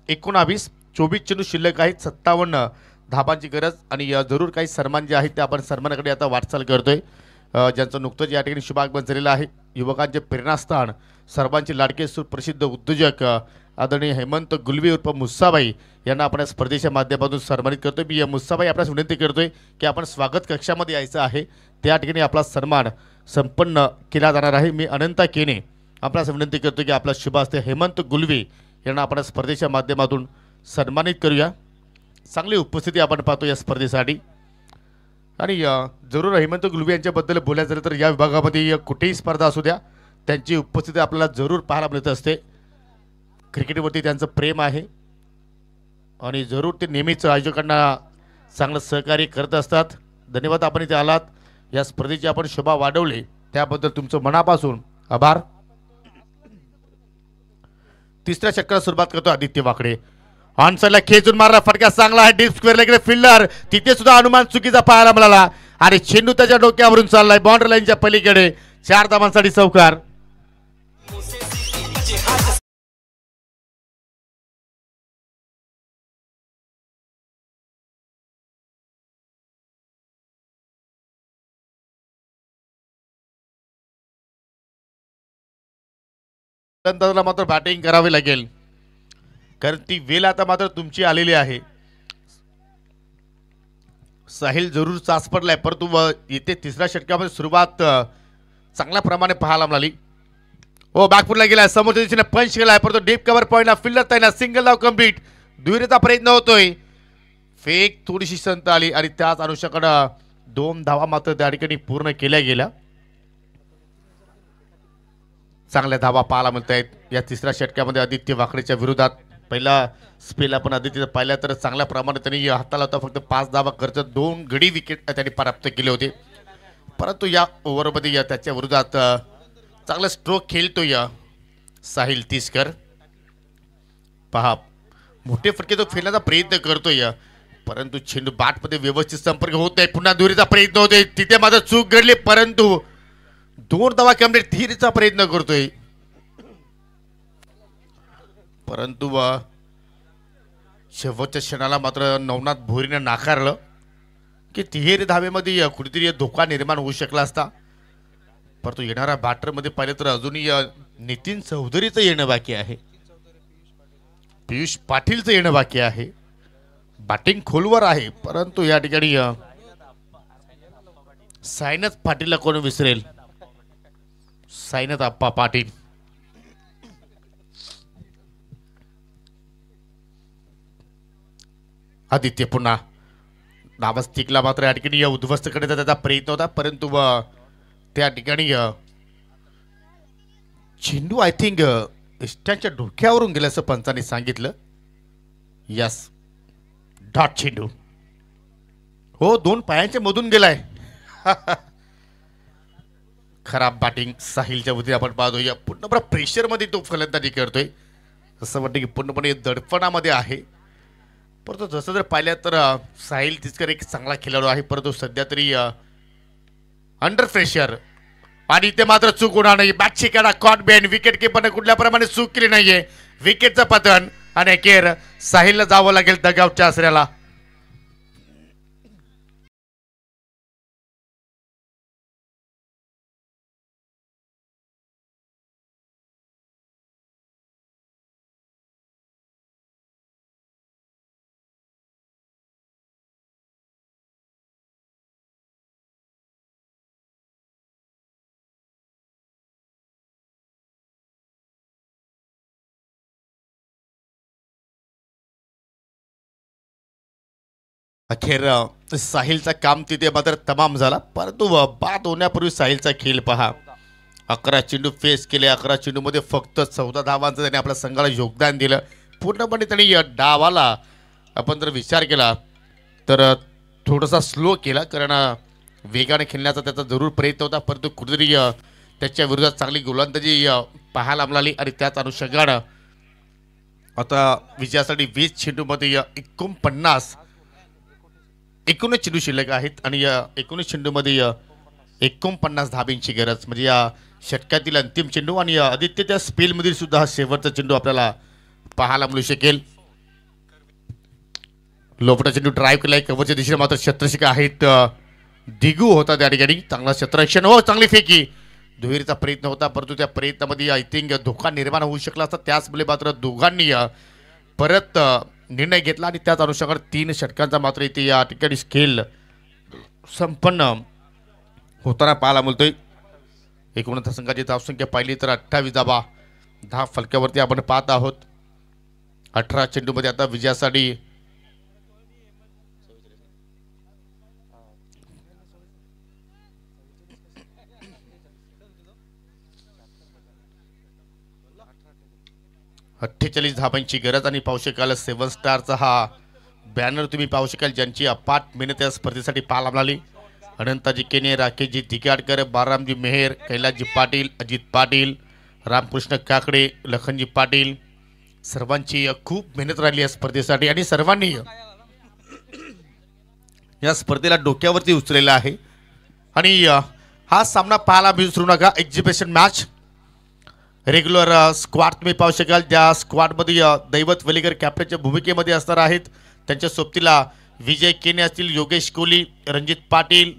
19, 24 चेंडू शिल्लक आहेत, 57 धाबांची गरज आणि जरूर काही सन्मान जे आहेत ते आपण सन्मानाकडे आता वाटचाल करतोय. ज्यांचं नुकतंच या ठिकाणी शुभागमन झालेलं आहे. युवकांचे प्रेरणास्थान, सर्वांचे लाडके सुप्रसिद्ध उद्योजक आदरणीय हेमंत गुलवी उर्फ मुस्साबाई यांना आपण स्पर्धेच्या माध्यमातून सन्मानित करतोय. मी मुस्साबाई आपल्यास विनंती करतोय की आपण स्वागत कक्षामध्ये यायचं आहे, त्या ठिकाणी आपला सन्मान संपन्न केला जाणार आहे. मी अनंता केने आपल्यास विनंती करतो की आपला शुभ हस्ते हेमंत गुलवी यांना आपण स्पर्धेच्या माध्यमातून सन्मानित करूया. चांगली उपस्थिती आपण पाहतो या स्पर्धेसाठी आणि जरूर हेमंत गुलवी यांच्याबद्दल बोलायचं झालं तर या विभागामध्ये कुठेही स्पर्धा असू द्या त्यांची उपस्थिती आपल्याला जरूर पाहायला मिळत असते. क्रिकेटवरती त्यांचं प्रेम आहे आणि जरूर ते नेहमीच आयोजकांना चांगलं सहकार्य करत असतात. धन्यवाद आपण इथे आलात, या स्पर्धेची आपण शोभा वाढवली त्याबद्दल तुमचं मनापासून आभार. तिसऱ्या षटकाला सुरुवात करतो आदित्य वाकडे. ऑन साइडला खेचून मारला, फटका चांगला आहे, डीप स्क्वेअरला गेले फिल्डर, तिथे सुद्धा अनुमान चुकीचा पाहायला मिळाला आणि चेंडू त्याच्या डोक्यावरून चाललाय बाउंड्री लाईनच्या पलीकडे. 4 धावांसाठी चौकार. मात्र बॅटिंग करावी लागेल कारण ती वेळ आता मात्र तुमची आलेली आहे. साहिल जरूर सासपडलाय, परंतु येथे तिसऱ्या षटकामध्ये सुरुवात चांगल्या प्रमाणे पाहायला मिळाली. हो बॅकफुटला गेला, समोरच्या दिशेने पंच केलाय, परंतु डीप कव्हर पॉईंटला फिल्डर तैनात, सिंगल धाव कंप्लीट. दुहेरीचा प्रयत्न होतोय, फेक थोडीशी संत आली आणि त्याच अनुषंगानं 2 धावा मात्र त्या ठिकाणी पूर्ण केल्या गेल्या. चांगल्या धावा पाहायला मिळत आहेत या तिसऱ्या षटकामध्ये आदित्य वाकडेच्या विरोधात. पहिला स्पेल आपण आदित्य पाहिला तर चांगल्या प्रमाणात त्यांनी हाताला होता, फक्त 5 धावा खर्च 2 गडी विकेट त्यांनी प्राप्त केले होते. परंतु या ओव्हरमध्ये त्याच्या विरोधात चांगला स्ट्रोक खेळतो या साहिल तिसकर. पहा मोठे फटके तो फेकण्याचा प्रयत्न करतोय, परंतु चेंडू बॅटमध्ये व्यवस्थित संपर्क होत नाही. पुन्हा दुहेरीचा प्रयत्न होतोय, तिथे मात्र चूक घडली, परंतु 2 धावा कंप्लीट. तिहेरीचा प्रयत्न करतोय, परंतु शेवटच्या क्षणाला मात्र नवनाथ भोरीने नाकारलं की तिहेरी धावेमध्ये कुठेतरी धोका निर्माण होऊ शकला असता. परंतु येणाऱ्या बॅटरमध्ये पाहिलं तर अजूनही नितीन चौधरीचं येणं बाकी आहे, पियुष पाटीलचं येणं बाकी आहे. बॅटिंग खोलवर आहे, परंतु या ठिकाणी सायनाथ पाटीलला कोण विसरेल. सायनाथ आप्पा पाटील. आदित्य पुन्हा नावस्तिकला मात्र या ठिकाणी उद्ध्वस्त करण्याचा त्याचा प्रयत्न होता, परंतु त्या ठिकाणी चेंडू आय थिंक इष्टांच्या डोक्यावरून गेल्याचं पंचांनी सांगितलं. यस, डॉट चेंडू. हो 2 पायांच्या मधून गेलाय. खराब बॅटिंग साहिलच्या वतीने आपण पाहतोय. पूर्णपणे प्रेशरमध्ये तो फलंदाजी करतोय, असं वाटतं की पूर्णपणे दडपणामध्ये आहे. परंतु जसं जर पाहिलं तर साहिल तिसकर एक चांगला खेळाडू आहे, परंतु सध्या तरी अंडर प्रेशर. आणि ते मात्र चूक होणार नाही. बॅटची काढा कॉट बॅन, विकेट किपरने कुठल्या प्रमाणे चूक केली नाहीये. विकेटचं पतन आणि अखेर साहिलला जावं लागेल दगावच्या आसऱ्याला. अखेर साहिलचा काम तिथे मात्र तमाम झाला, परंतु बाद होण्यापूर्वी साहिलचा खेळ पहा. 11 चेंडू फेस केले, 11 चेंडूमध्ये फक्त 14 धावांचं त्याने आपल्या संघाला योगदान दिलं. पूर्णपणे त्यांनी या डावाला आपण जर विचार केला तर थोडासा स्लो केला, कारण वेगाने खेळण्याचा त्याचा जरूर प्रयत्न होता, परंतु कुठेतरी त्याच्या विरोधात चांगली गोलंदाजी पाहायला मिळाली. आणि त्याच अनुषंगानं आता विजयासाठी 20 चेंडूमध्ये 19 चेंडू शिल्लक आहेत आणि या 19 चेंडूमध्ये 49 धाब्यांची गरज. म्हणजे या षटकातील अंतिम चेंडू आणि आदित्य त्या स्पेलमधील सुद्धा हा शेवटचा चेंडू आपल्याला पाहायला मिळू शकेल. लोपटा चेंडू ड्राईव्ह केलाय, कव्हरच्या दिशेने मात्र क्षेत्ररक्षक आहेत दिगू होता त्या ठिकाणी. चांगला क्षेत्ररक्षण, हो चांगली फेकी. दुहेरीचा प्रयत्न होता, परंतु त्या प्रयत्नामध्ये आय थिंक धोका निर्माण होऊ शकला असता. त्याचमुळे मात्र दोघांनी परत निर्णय घेतला आणि त्याच अनुषंगाने 3 षटकांचा मात्र इथे या ठिकाणी खेळ संपन्न होताना पाहायला मिळतोय. एकूण संघाची धावसंख्या पाहिली तर 28 धावा धाव फलकावरती आपण पाहत आहोत. 18 चेंडूमध्ये आता विजयासाठी अठ्ठेचाळीस धावांची गरज. आणि पाहू शकाल 7 स्टारचा हा बॅनर तुम्ही पाहू शकाल, ज्यांची अपाट मेहनत या स्पर्धेसाठी पाहायला मिळाली. अनंताजी केने, राकेशजी तिगाडकर, बारामजी मेहर, कैलासजी पाटील, अजित पाटील, रामकृष्ण काकडे, लखनजी पाटील, सर्वांची खूप मेहनत राहिली या स्पर्धेसाठी आणि सर्वांनी या स्पर्धेला डोक्यावरती उचललेला आहे. आणि हा सामना पाहायला विसरू नका. एक्झिबिशन मॅच रेग्युलर स्क्वॉड तुम्ही पाहू शकाल, ज्या स्क्वॉडमध्ये दैवत वेलेकर कॅप्टनच्या भूमिकेमध्ये असणार आहेत. त्यांच्या सोबतीला विजय केने असतील, योगेश कोहली, रणजित पाटील,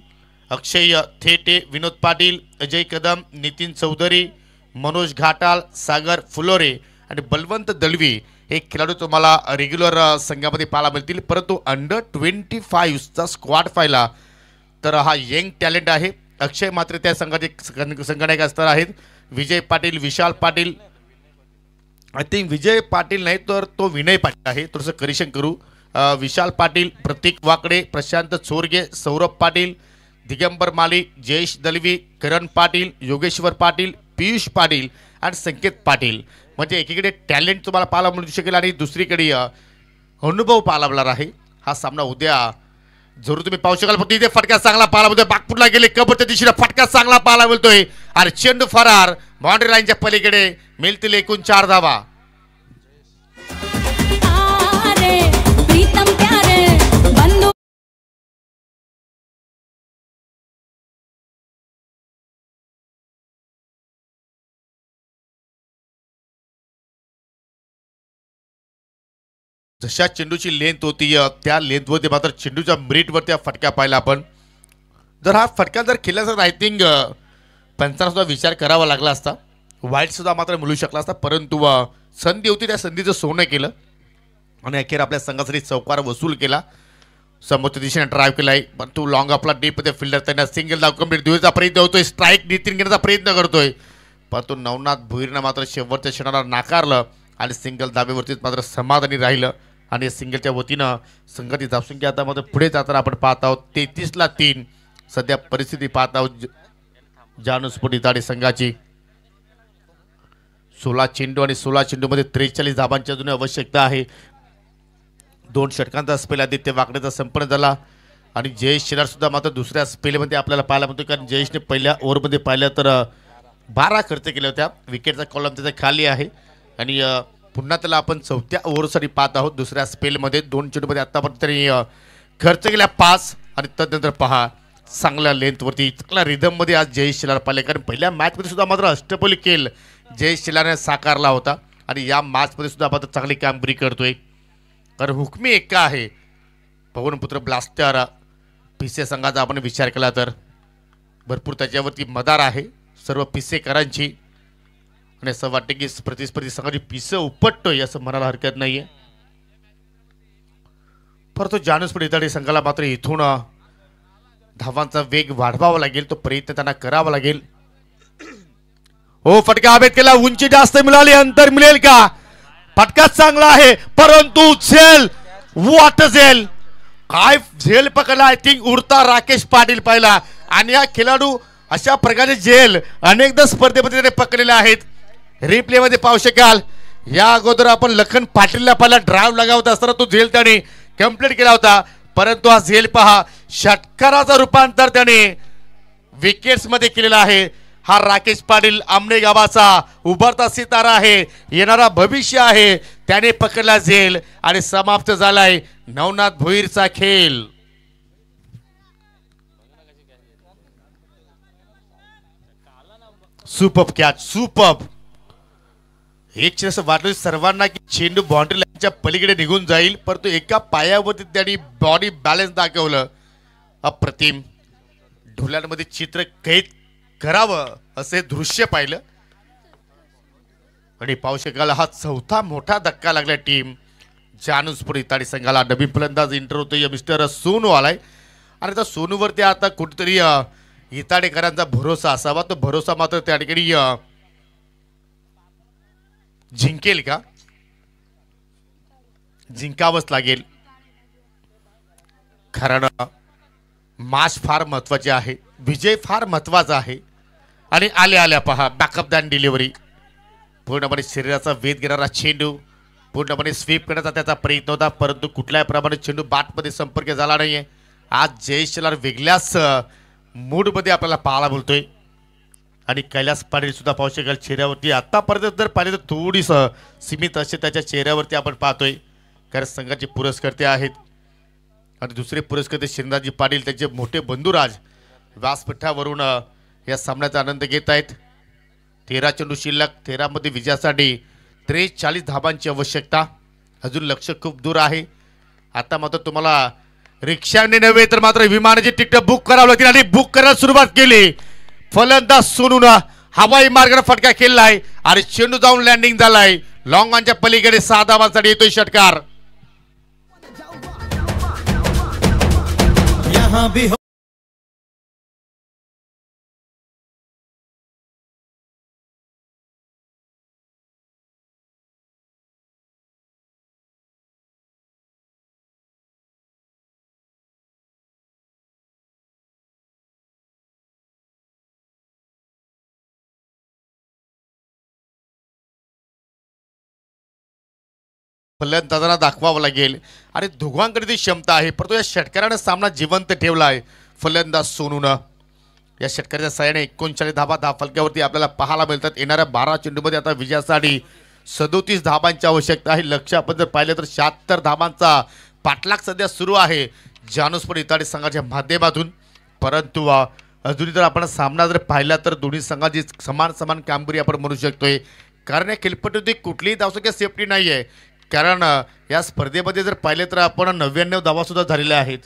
अक्षय थेटे, विनोद पाटील, अजय कदम, नितीन चौधरी, मनोज घाटाल, सागर फुलोरे आणि बलवंत दळवी हे खेळाडू तुम्हाला रेग्युलर संघामध्ये पाहायला मिळतील. परंतु अंडर 25चा स्क्वॉड पाहिला तर हा यंग टॅलेंट आहे. अक्षय मात्र त्या संघाचे संघनायक असणार आहेत. विजय पाटील, विशाल पाटील, आय थिंक विजय पाटील नाही तर तो विनय पाटील आहे, थोडंसं करेक्शन करू. विशाल पाटील, प्रतीक वाकडे, प्रशांत चोरगे, सौरभ पाटील, दिगंबर माली, जयेश दलवी, करण पाटील, योगेश्वर पाटील, पियुष पाटील आणि संकेत पाटील. म्हणजे एकीकडे टॅलेंट तुम्हाला पाहायला मिळू शकेल आणि दुसरीकडे अनुभव पाहायला मिळणार आहे. हा सामना उद्या जरूर तुम्ही पाहू शकाल. फक्त इथे फटका चांगला पाहायला मिळतोय, बागपूरला गेले कबरच्या दिशेने फटका चांगला पाहायला मिळतोय आणि चेंडू फरार बाउंड्री लाईनच्या पलीकडे. मिळतील एकूण 4 धावा. जशा चेंडूची लेंथ होती त्या लेंथवरती मात्र चेंडूच्या मिरिटवरती हा फटका पाहिला आपण. जर हा फटका जर केला तर आय थिंक पंचांना सुद्धा विचार करावा लागला असता, वाईट सुद्धा मात्र मिळू शकला असता. परंतु संधी होती, त्या संधीचं सोनं केलं आणि अखेर आपल्या संघासाठी चौकार वसूल केला. समोरच्या दिशेने ड्राईव्ह केलाय, पण तो लॉंग आपला डीपमध्ये फिल्डर त्यांना सिंगल धाव कंप्लीट देण्याचा प्रयत्न होतोय, स्ट्राईक नितीन घेण्याचा प्रयत्न करतोय, परंतु नवनाथ भुईरनं मात्र शेवटच्या क्षणाला नाकारलं आणि सिंगल धाब्यावरतीच मात्र समाधानी राहिलं. आणि सिंगलच्या वतीनं संघाची धावसंख्या आता मात्र पुढे जाताना आपण पाहत आहोत 33ला 3 सध्या परिस्थिती पाहत आहोत जानूस्फोट इताडे संघाची. 16 चेंडू आणि 16 चेंडूमध्ये 43 धाबांची अजून आवश्यकता आहे. 2 षटकांचा स्पेल आदित्य वाकडेचा संपन्न झाला आणि जयेश शेलार सुद्धा मात्र दुसऱ्या स्पेलमध्ये आपल्याला पाहायला मिळतो, कारण जयेशने पहिल्या ओव्हरमध्ये पाहिलं तर 12 खर्च केल्या होत्या. विकेटचा कॉलम त्याचा खाली आहे आणि पुन्हा त्याला आपण 4थ्या ओव्हरसाठी पाहत आहोत. दुसऱ्या स्पेलमध्ये 2 चेंडूमध्ये आतापर्यंत तरी खर्च केल्या 5 आणि तदनंतर पहा चांगल्या लेंथवरती चांगल्या रिदममध्ये आज जयेश शेलार पाहिले, कारण पहिल्या मॅचमध्ये सुद्धा मात्र अष्टपैलू खेळ जयेश शेलारने साकारला होता आणि या मॅचमध्ये सुद्धा मात्र चांगली कामगिरी करतोय. कारण हुकमी एक्का आहे पवनपुत्र ब्लास्टर पिसे संघाचा आपण विचार केला तर भरपूर त्याच्यावरती मदार आहे सर्व पिसेकरांची आणि असं वाटतं की प्रतिस्पर्धी संघाची पिसं उपटतोय असं म्हणायला हरकत नाहीये. परंतु जानूस्फोट इताडे संघाला मात्र इथून धावांचा वेग वाढवावा लागेल, तो प्रयत्न त्यांना करावा लागेल. हो, फटका हवेत केला, उंची जास्त मिळाली, अंतर मिळेल का? फटका चांगला आहे परंतु झेल, व्हॉट झेल, काय झेल पकडला. आय थिंक उडता राकेश पाटील पाहिला आणि हा खेळाडू अशा प्रकारे झेल अनेकदा स्पर्धेमध्ये त्याने पकडलेले आहेत. रिप्ले मध्ये पाहू शकाल. या अगोदर आपण लखन पाटीलला पहिला ड्राईव्ह लगावत असताना तो झेल त्याने कंप्लीट केला होता, परंतु हा झेल पहा षटकाराचा रूपांतर त्याने विकेट्स मध्ये केलेला आहे. हा राकेश पाटील आमने गावाचा उभरता सितारा आहे, येणारा भविष्य आहे. त्याने पकडला झेल आणि समाप्त झालाय नवनाथ भोईरचा खेळ. Superb catch, superb. एक क्षण असं वाटलं सर्वांना की चेंडू बाउंड्री लाईनच्या पलीकडे निघून जाईल, परंतु एका पायावरती त्यांनी बॉडी बॅलन्स दाखवलं. अप्रतिम. ढोल्यांमध्ये चित्र कैद करावं असे दृश्य पाहिलं आणि पाहू शकाल हा 4था मोठा धक्का लागला टीम जानूस्फोट इताडे संघाला. नवीन फलंदाज इंटर होतोय मिस्टर सोनू आलाय आणि त्या सोनूवरती आता कुठेतरी इताडेकरांचा भरोसा असावा. तो भरोसा मात्र त्या ठिकाणी जिंकेल का? जिंकावंच लागेल, कारण मॅच फार महत्वाची आहे, विजय फार महत्वाचा आहे. आणि आल्या पहा बॅकअप दान डिलिव्हरी, पूर्णपणे शरीराचा वेध घेणारा चेंडू, पूर्णपणे स्वीप करण्याचा त्याचा प्रयत्न होता, परंतु कुठल्याही प्रमाणे चेंडू बॅटमध्ये संपर्क झाला नाहीये. आज जयेश शेलार वेगळ्याच मूडमध्ये आपल्याला पाहायला बोलतोय आणि कैलास पाटील सुद्धा पाहू शकाल चेहऱ्यावरती आतापर्यंत जर पाहिलं तर थोडीस सीमित असे त्याच्या चेहऱ्यावरती आपण पाहतोय, कारण संघाचे पुरस्कर्ते आहेत आणि दुसरे पुरस्कर्ते शिंदाजी पाटील त्यांचे मोठे बंधुराज व्यासपीठावरून या सामन्याचा आनंद घेत आहेत. 13 चेंडू शिल्लक, 13 मध्ये विजयासाठी 43 धाबांची आवश्यकता. अजून लक्ष खूप दूर आहे. आता मात्र तुम्हाला रिक्षाने नव्हे तर मात्र विमानाची तिकीट बुक करावं लागतील आणि बुक करायला सुरुवात केली. फलंदाज सोनून हवाई मार्गाने फटका केलाय आणि चेंडू जाऊन लँडिंग झालाय. लॉंग ऑनच्या पलीकडे 6 धावांसाठी येतोय षटकार. फलंदाजांना दाखवावं लागेल आणि दोघांकडे ती क्षमता आहे, परंतु या षटकाराने सामना जिवंत ठेवला आहे फलंदाज सोनूनं. या षटकाराच्या सहाय्याने 39 धाबा फलक्यावरती आपल्याला पाहायला मिळतात. येणाऱ्या 12 चेंडूमध्ये आता विजयासाठी 37 धाबांची आवश्यकता आहे. लक्ष आपण जर पाहिलं तर 76 धाबांचा पाठलाग सध्या सुरू आहे जानूसपूर इताडे संघाच्या माध्यमातून. परंतु अजूनही जर आपण सामना जर पाहिला तर दोन्ही संघाची समान कामगिरी आपण म्हणू शकतोय, कारण या खेळपट्टीवरती कुठलीही धावसंख्या सेफ्टी नाही आहे. कारण या स्पर्धेमध्ये जर पाहिले तर आपण 99 धाबासुद्धा झालेल्या आहेत.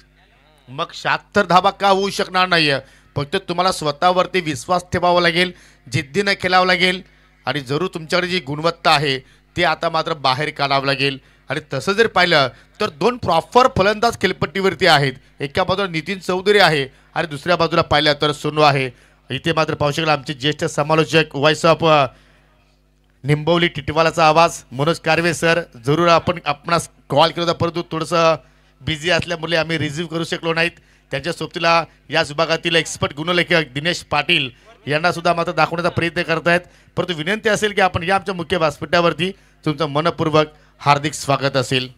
मग 76 धाबा का होऊ शकणार नाही आहे? फक्त तुम्हाला स्वतःवरती विश्वास ठेवावा लागेल, जिद्दीनं खेळावं लागेल आणि जरूर तुमच्याकडे जी गुणवत्ता आहे ते आता मात्र बाहेर काढावं लागेल. आणि तसं जर पाहिलं तर 2 प्रॉपर फलंदाज खेळपट्टीवरती आहेत. एका बाजूला नितीन चौधरी आहे आणि दुसऱ्या बाजूला पाहिलं तर सोनू आहे. इथे मात्र पाहू शकाल आमचे ज्येष्ठ समालोचक व्हॉइस ऑफ निंबवली टिटवालाचा आवाज मनोज कारवे सर. जरूर आपणास कॉल केला होता, परंतु थोडंसं बिझी असल्यामुळे आम्ही रिसीव्ह करू शकलो नाहीत. त्यांच्या सोबतीला याच विभागातील एक्सपर्ट गुणलेखक दिनेश पाटील यांना सुद्धा मात्र दाखवण्याचा प्रयत्न करत आहेत. परंतु विनंती असेल की आपण या आमच्या मुख्य व्यासपीठावरती तुमचं मनपूर्वक हार्दिक स्वागत असेल.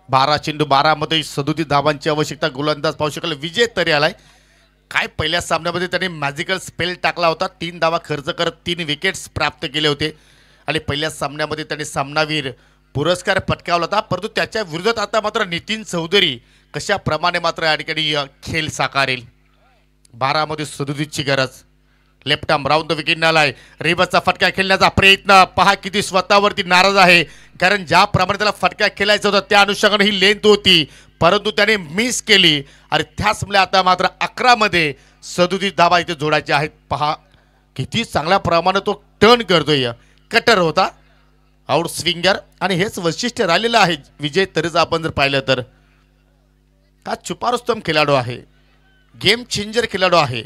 12 चेंडू 12 मध्ये 37 धावांची आवश्यकता. गोलंदाज पाहू शकाल विजय तरी आलाय. काय पहिल्या सामन्यामध्ये त्यांनी मॅजिकल स्पेल टाकला होता, 3 धावा खर्च करत 3 विकेट्स प्राप्त केले होते आणि पहिल्या सामन्यामध्ये त्यांनी सामनावीर पुरस्कार पटकावला होता. परंतु त्याच्या विरोधात आता मात्र नितीन चौधरी कशाप्रमाणे मात्र या ठिकाणी खेळ साकारेल. 12 मध्ये 37ची गरज. Left arm round the wicket आलाय. रिवर्सचा फटका खेळण्याचा प्रयत्न पहा किती स्वतःवरती नाराज आहे, कारण ज्याप्रमाणे त्याला फटका खेळायचा होता त्या अनुषंगाने ही लेंथ होती, परंतु त्याने मिस केली आणि त्याचमुळे आता मात्र 11 मध्ये 37 धावा इथे जोडायचे आहेत. पहा किती चांगल्या प्रमाणात तो टर्न करतोय. कटर होता, आउट स्विंगर आणि हेच वैशिष्ट्य राहिलेलं आहे विजय तरेचा. आपण जर पाहिलं तर हा छुपारुस्तम खेळाडू आहे, गेम चेंजर खेळाडू आहे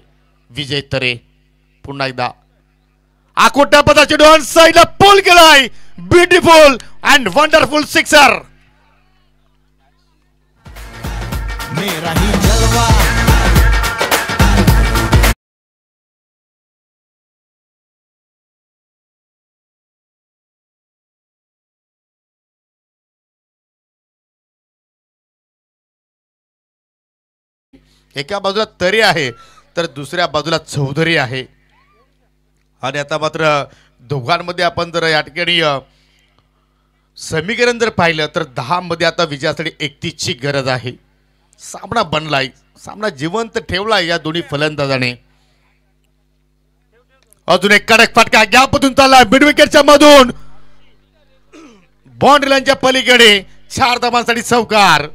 विजय तरे. पुन्हा एकदा आकोटा पदाचे डॉन साइडला पुल केलाय. Beautiful and wonderful sixer. मेरा ही जलवा. एका बाजूला तरे आहे तर दुसऱ्या बाजूला चौधरी आहे. आणि आता मात्र दोघांमध्ये आपण जर या ठिकाणी समीकरण जर पाहिलं तर 10 मध्ये आता विजयासाठी 31ची गरज आहे. सामना बनलाय, सामना जिवंत ठेवलाय या दोन्ही फलंदाजाने. अजून एक कडक फटका गॅपमधून चाललाय मिड विकेटच्या मधून, बॉन्ड लाईनच्या पलीकडे 4 धावांसाठी चौकार.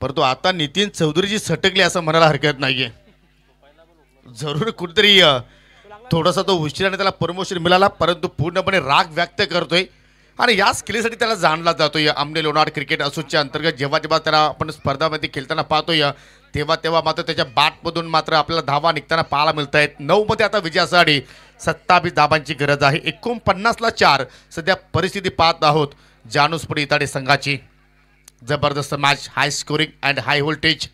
परंतु आता नितीन चौधरीची सटकली असं म्हणायला हरकत नाहीये. जरूर कुठेतरी थोडासा तो उशिराने त्याला प्रमोशन मिळाला, परंतु पूर्णपणे राग व्यक्त करतोय आणि या स्किलसाठी त्याला जाणला जातोय. आमने लोणार क्रिकेट असोसिएशनच्या अंतर्गत जेव्हा जेव्हा त्याला आपण स्पर्धामध्ये खेळताना पाहतोय तेव्हा मात्र त्याच्या बॅटमधून मात्र आपल्याला धावा निघताना पाहायला मिळत आहेत. 9 मध्ये आता विजयासाठी 27 धाबांची गरज आहे. 49ला 4 सध्या परिस्थिती पाहत आहोत जानूसपूर इताडे संघाची. जबरदस्त match, high scoring and high voltage.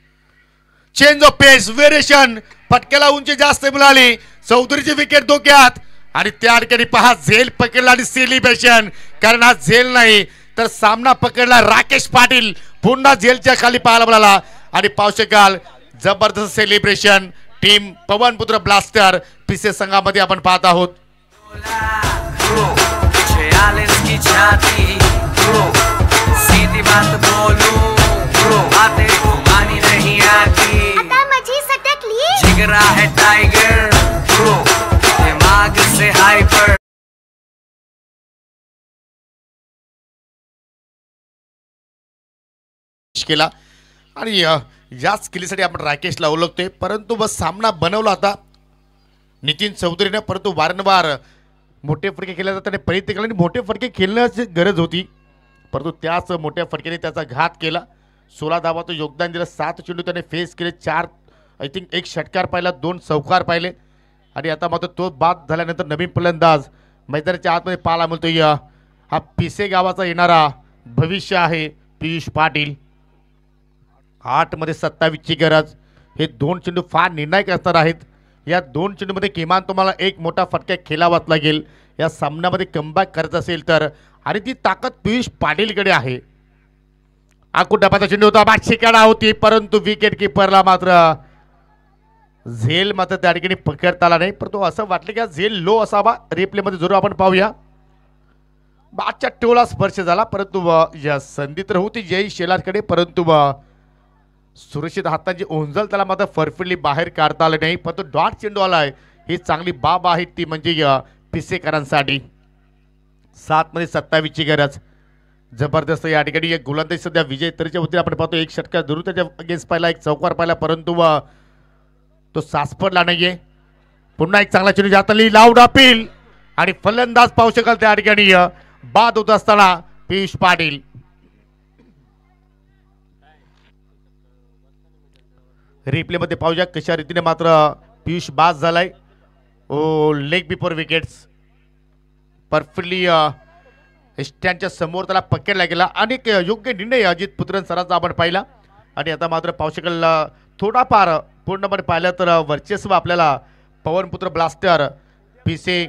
Change of pace, variation. फटक्याला उंची जास्त मिळाली, चौधरीची विकेट धोक्यात आणि त्या ठिकाणी पहा झेल पकडला आणि सेलिब्रेशन. कारण हा झेल नाही तर सामना पकडला राकेश पाटील. पुन्हा झेलच्या खाली पाहायला मिळाला आणि पाहू शकाल जबरदस्त सेलिब्रेशन. टीम पवनपुत्र ब्लास्टर पिसे संघामध्ये आपण पाहत आहोत. जिगरा है टाइगर, दिमाग से हाइपर. केला आणि याच स्किलसाठी आपण राकेशला ओळखतोय. परंतु बस सामना बनवला होता नितीन चौधरीने, परंतु वारंवार मोठे फटके खेळण्याचा त्याने प्रयत्न केला आणि मोठे फटके खेळण्याची गरज होती, परंतु त्याच मोठ्या फटक्याने त्याचा घात केला. 16 धावाचं योगदान दिलं. 7 चेंडू त्याने फेस केले. 4 आय थिंक 1 षटकार पाहिला, 2 चौकार पाहिले आणि आता मात्र तो बाद झाल्यानंतर नवीन फलंदाज मैदानाच्या आतमध्ये पाहायला मिळतोय हा पिसे गावाचा येणारा भविष्य आहे पियुष पाटील. 8 मध्ये 27ची गरज. हे 2 चेंडू फार निर्णायक असणार आहेत. या 2 चेंडूमध्ये किमान तुम्हाला एक मोठा फटका खेळावाच लागेल या सामन्यामध्ये कमबॅक करायचं असेल तर. आणि ती ताकद पियुष पाटीलकडे आहे. आकुटापाचा चेंडू होता, बादशी काढा होती, परंतु विकेट किपरला मात्र झेल मात्र त्या ठिकाणी पकडता आला नाही. परंतु असं वाटलं की झेल लो असावा. रिप्लेमध्ये जरूर आपण पाहूया. बादच्या टोला स्पर्श झाला, परंतु या संधी तर होती जय शेलारकडे, परंतु सुरक्षित हातांची ओंजल त्याला मात्र परफेक्टली बाहेर काढता आलं नाही. परंतु डॉट चेंडू आलाय ही चांगली बाब आहे ती म्हणजे पिसेकरांसाठी. 7 मध्ये 27ची गरज. जबरदस्त या ठिकाणी एक गोलंदाजी सध्या विजय तरीच्या वतीने आपण पाहतो. एक षटकार जरूर त्याच्या अगेन्स्ट पाहिला, एक चौकार पाहिला, परंतु तो सासपडला नाहीये. पुन्हा एक चांगला चेंडू जाताली लाऊड अपील आणि फलंदाज पाहू शकाल त्या ठिकाणी बाद होत असताना पियुष पाटील. रिप्ले मध्ये पाहूया कशा रीतीने मात्र पियुष बाद झालाय. ओ लेग बिफोर विकेट्स परफेक्टली स्टँडच्या समोर त्याला पकडला गेला. अनेक योग्य निर्णय अजित पुत्रन सरांचा आपण पाहिला. आणि आता मात्र पाहू शकाल थोडाफार पूर्णपणे पाहिलं तर वर्चस्व आपल्याला पवनपुत्र ब्लास्टर पिसे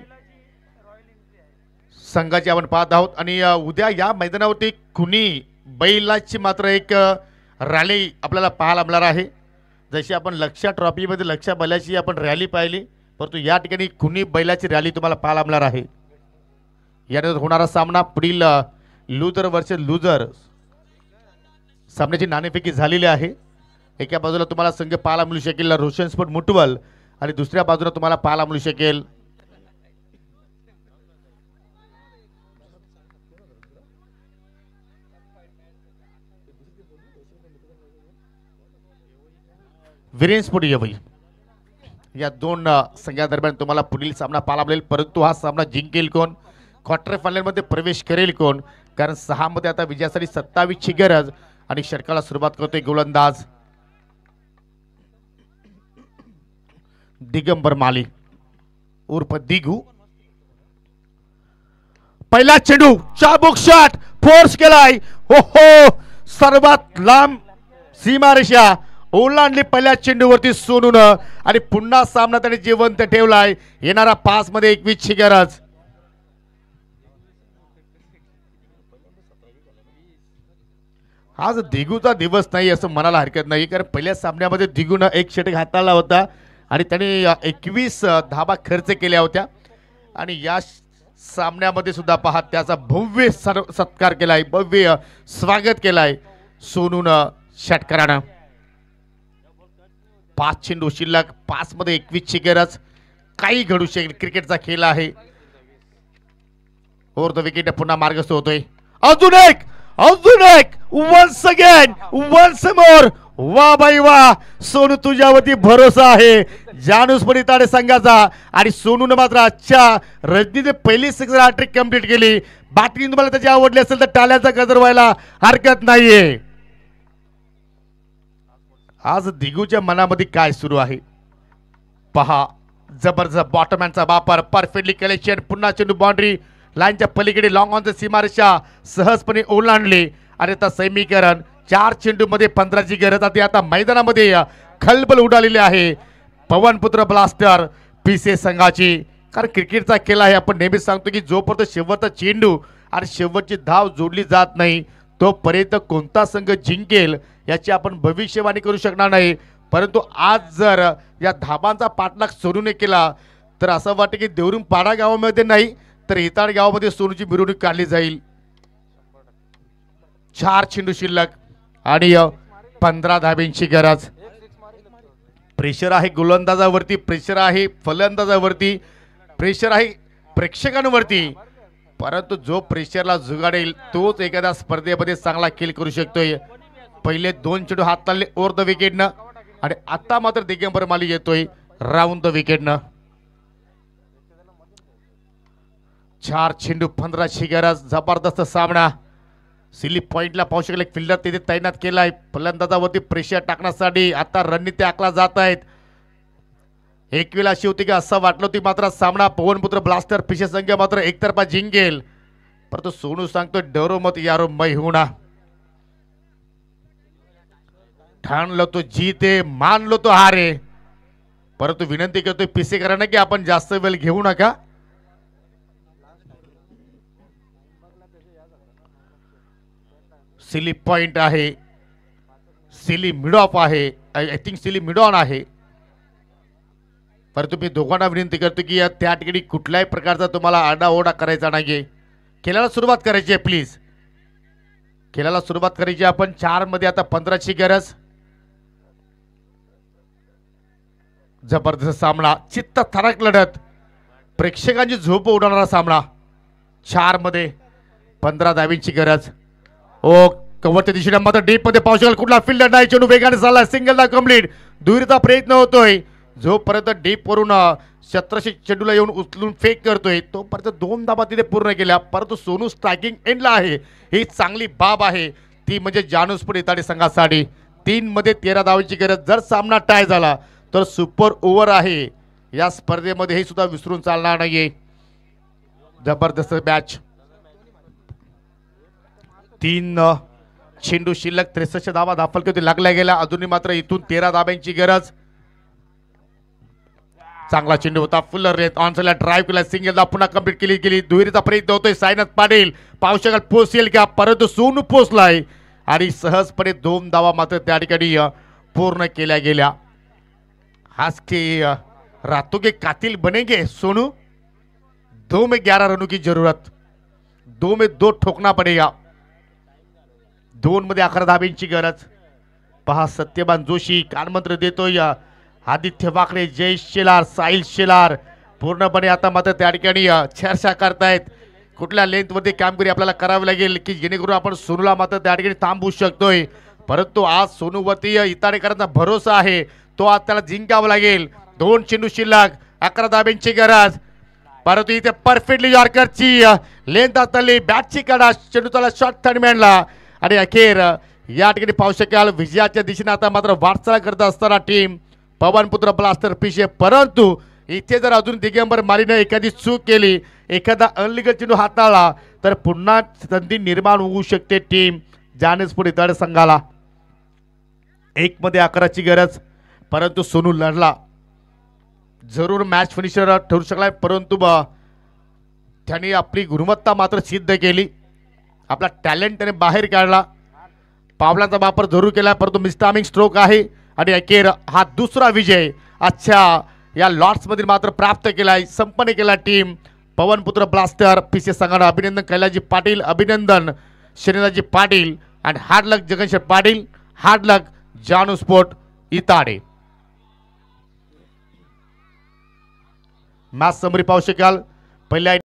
संघाची आपण पाहत आहोत. आणि उद्या या मैदानावरती खुनी बैलाची मात्र एक रॅली आपल्याला पाहायला मिळणार आहे. जशी आपण लक्षा ट्रॉफीमध्ये लक्षा बैलाची आपण रॅली पाहिली, परंतु या ठिकाणी खुनी बैलाची रॅली तुम्हाला पाहायला मिळणार आहे. यानंतर होणारा सामना पुढील लुझर वर्सेस लुझर सामन्याची नाणेफेकी झालेली आहे. एका बाजूला तुम्हाला संघ पाहायला मिळू शकेल रोशन स्पोर्ट मुटवल आणि दुसऱ्या बाजूला तुम्हाला पाहायला मिळू शकेल वीरेन स्पोर्ट येवई. या 2 संघादरम्यान तुम्हाला पुढील सामना पाहायला मिळेल. परंतु हा सामना जिंकेल कोण, क्वार्टर फायनलमध्ये प्रवेश करेल कोण, कारण 6 मध्ये आता विजयासाठी 27ची गरज. आणि षटकाला सुरुवात करतोय गोलंदाज दिगंबर माली उर्फ दिगू. पहिला चेंडू चाबुक शॉट फोर्स केलाय. हो हो सर्वात लांब सीमारेषा ओलांडली पहिल्या चेंडूवरती सोनून. आणि पुन्हा सामना त्याने जिवंत ठेवलाय. येणारा 5 मध्ये 21ची गरज. आज दिगूचा दिवस नाही असं म्हणायला हरकत नाही, कारण पहिल्या सामन्यामध्ये दिगून एक षटक हाताळला होता आणि त्याने 21 धाबा खर्च केल्या होत्या. आणि या सामन्यामध्ये सुद्धा पहा त्याचा भव्य सत्कार केलाय, भव्य स्वागत केलाय सोनून षटकारानं. 5 चेंडू शिल्लक, 5 मध्ये 21ची गरज. काही घडू शकेल, क्रिकेटचा खेळ आहे. ओव्हर द विकेट पुन्हा मार्गस्थ होतोय. अजून एक वन्स अगेन वन्स मोर. वा बाई वा सोनू तुझ्यावरती भरोसा आहे जानूस परिताडे संघाचा. आणि सोनूने मात्र आजच्या रजनीने पहिली 6 हॅट्रिक कंप्लीट केली. बॅटिंग तुम्हाला त्याची आवडली असेल तर टाळ्याचा गजर व्हायला हरकत नाहीये. आज दिगूच्या मनामध्ये काय सुरू आहे पहा. जबरदस्त बॉटमॅनचा वापर, परफेक्टली कलेक्शन, पुन्हा चेंडू बाउंड्री लाईनच्या पलीकडे लॉंग ऑन द सीमारेषा सहजपणे ओलांडली. आणि आता समीकरण 4 चेंडू मध्ये 15ची गरज. आता मैदानामध्ये खलबल उडालेली आहे पवनपुत्र ब्लास्टर पिसे संघाची. कारण क्रिकेटचा खेळ आहे, आपण नेहमीच सांगतो की जोपर्यंत शेवटचा चेंडू आणि शेवटची धाव जोडली जात नाही तोपर्यंत कोणता संघ जिंकेल याची आपण भविष्यवाणी करू शकणार नाही. परंतु आज जर या धाबांचा पाठलाग सोनूने केला तर असं वाटतं की देवरुम पाडा गावामध्ये नाही तर हिताड गावामध्ये सोनूची मिरवणूक काढली जाईल. 4 चेंडू शिल्लक आणि 15 धाब्यांची गरज. प्रेशर आहे गोलंदाजावरती, प्रेशर आहे फलंदाजावरती, प्रेशर आहे प्रेक्षकांवरती. परंतु जो प्रेशरला जुगाडेल तोच एखाद्या स्पर्धेमध्ये चांगला खेळ करू शकतोय. पहिले 2 चेंडू हात चालले ओव्हर द विकेटनं आणि आता मात्र दिगंबर माली येतोय राऊंड द विकेटनं. 4 चेंडू 15ची गरज. जबरदस्त सामना. स्लिप पॉइंटला पाहू शकले फिल्डर तिथे तैनात केलाय फलंदाजावरती प्रेशर टाकण्यासाठी. आता रणनीती आखला जात आहेत. एक वेळ अशी होती की असं वाटलं होती मात्र सामना पवनपुत्र ब्लास्टर पिशे संघ मात्र एकतर्फा जिंकेल, परंतु सोनू सांगतो डरो मत यारो मै होना, ठाण लो तो जीते मान लो तो हारे, परंतु विनंती करतोय पिसेकरांना की आपण जास्त वेळ घेऊ नका. सिली पॉइंट आहे, सिली मिड ऑफ आहे, I think silly mid on आहे, परंतु मी दोघांना विनंती करतो की त्या ठिकाणी कुठल्याही प्रकारचा तुम्हाला आरडाओरडा करायचा नाहीये. खेळाला सुरुवात करायची आहे, प्लीज खेळाला सुरुवात करायची. आपण 4 मध्ये आता 15ची गरज. जबरदस्त सामना, चित्त थरक लढत, प्रेक्षकांची झोप उडवणारा सामना. 4 मध्ये 15 धावींची गरज. ओ कव्हरच्या दिशेने मात्र डीप मध्ये पाहू शकाल कुठला फिल्डर नाही, चेंडू वेगाने चालला, सिंगल दा कंप्लीट. दुहेरीचा प्रयत्न होतोय, जोपर्यंत डीप वरून शत्रशी चेंडूला येऊन उचलून फेक करतोय तोपर्यंत 2 धावा तिथे पूर्ण केल्या, परंतु सोनू स्ट्रायकिंग एंडला आहे. ही चांगली बाब आहे, ती म्हणजे जानूसपूर इताडे संघासाठी. 3 मध्ये 13 धावांची गरज. जर सामना टाय झाला तर सुपर ओव्हर आहे या स्पर्धेमध्ये, हे सुद्धा विसरून चालणार नाहीये. जबरदस्त मॅच. 3 चेंडू शिल्लक, 63 धावा धाफलकी लागल्या गेल्या. अजूनही मात्र इथून 13 धाब्यांची गरज. चांगला चेंडू होता, फुल्लर रेत ऑनसाइडला ड्राइव्ह केला, सिंगल दा पुन्हा कंप्लीट केली. दुहेरीचा प्रयत्न होतोय, सायनाथ पाटील पाहू शकाल पोहोचेल का, परंतु सोनू पोहोचलाय आणि सहजपणे 2 धावा मात्र त्या ठिकाणी पूर्ण केल्या गेल्या. हाच के रातों के कातिल बनेंगे सोनू. 2 में 11 रनों की जरूरत, 2 में 2 ठोकना पडेगा. 2 मध्ये 11 धाब्यांची गरज. पहा सत्यवान जोशी कानमंत्र देतोय, आदित्य वाकडे, जय शेलार, साहिल शेलार पूर्णपणे आता मात्र त्या ठिकाणी चर्चा करतायत कुठल्या लेंथमध्ये कामगिरी आपल्याला करावी लागेल की जेणेकरून आपण सोनूला मात्र त्या ठिकाणी थांबवू शकतोय. परंतु आज सोनूवरती इताडेकरांचा भरोसा आहे, तो आज त्याला जिंकावं लागेल. 2 चेंडू शिल्लक, 11 धाब्यांची गरज, परंतु इथे परफेक्टली यॉर्करची लेंथ असलेली बॅटची कडा, चेंडू त्याला शॉर्ट थर्डमॅनला आणि अखेर या ठिकाणी पाहू शकाल विजयाच्या दिशेने आता मात्र वाटचाल करत असताना टीम पवनपुत्र ब्लास्टर पिशे. परंतु इथे जर अजून दिगंबर मालीने एखादी चूक केली, एखादा अनलिगल चेंडू हाताळला तर पुन्हा संधी निर्माण होऊ शकते टीम जानसपूर इताडे संघाला. 1 मध्ये 11ची गरज, परंतु सोनू लढला, जरूर मॅच फिनिशर ठरू शकला, परंतु त्याने आपली गुणवत्ता मात्र सिद्ध केली, आपला टॅलेंट त्याने बाहेर काढला, पावलांचा वापर जरूर केला, परंतु मिस्टामिंग स्ट्रोक आहे आणि अखेर हा दुसरा विजय अच्छा या लॉट्स मधील मात्र प्राप्त केलाय, संपन्न केला टीम पवनपुत्र ब्लास्टर पिसे संघानं. अभिनंदन कैलाजी पाटील, अभिनंदन शनिलाजी पाटील आणि हार्ड लक जगनशेठ पाटील, हार्ड लक जानू स्पोर्ट इताडे. मॅच समरी पाहू शकाल पहिल्या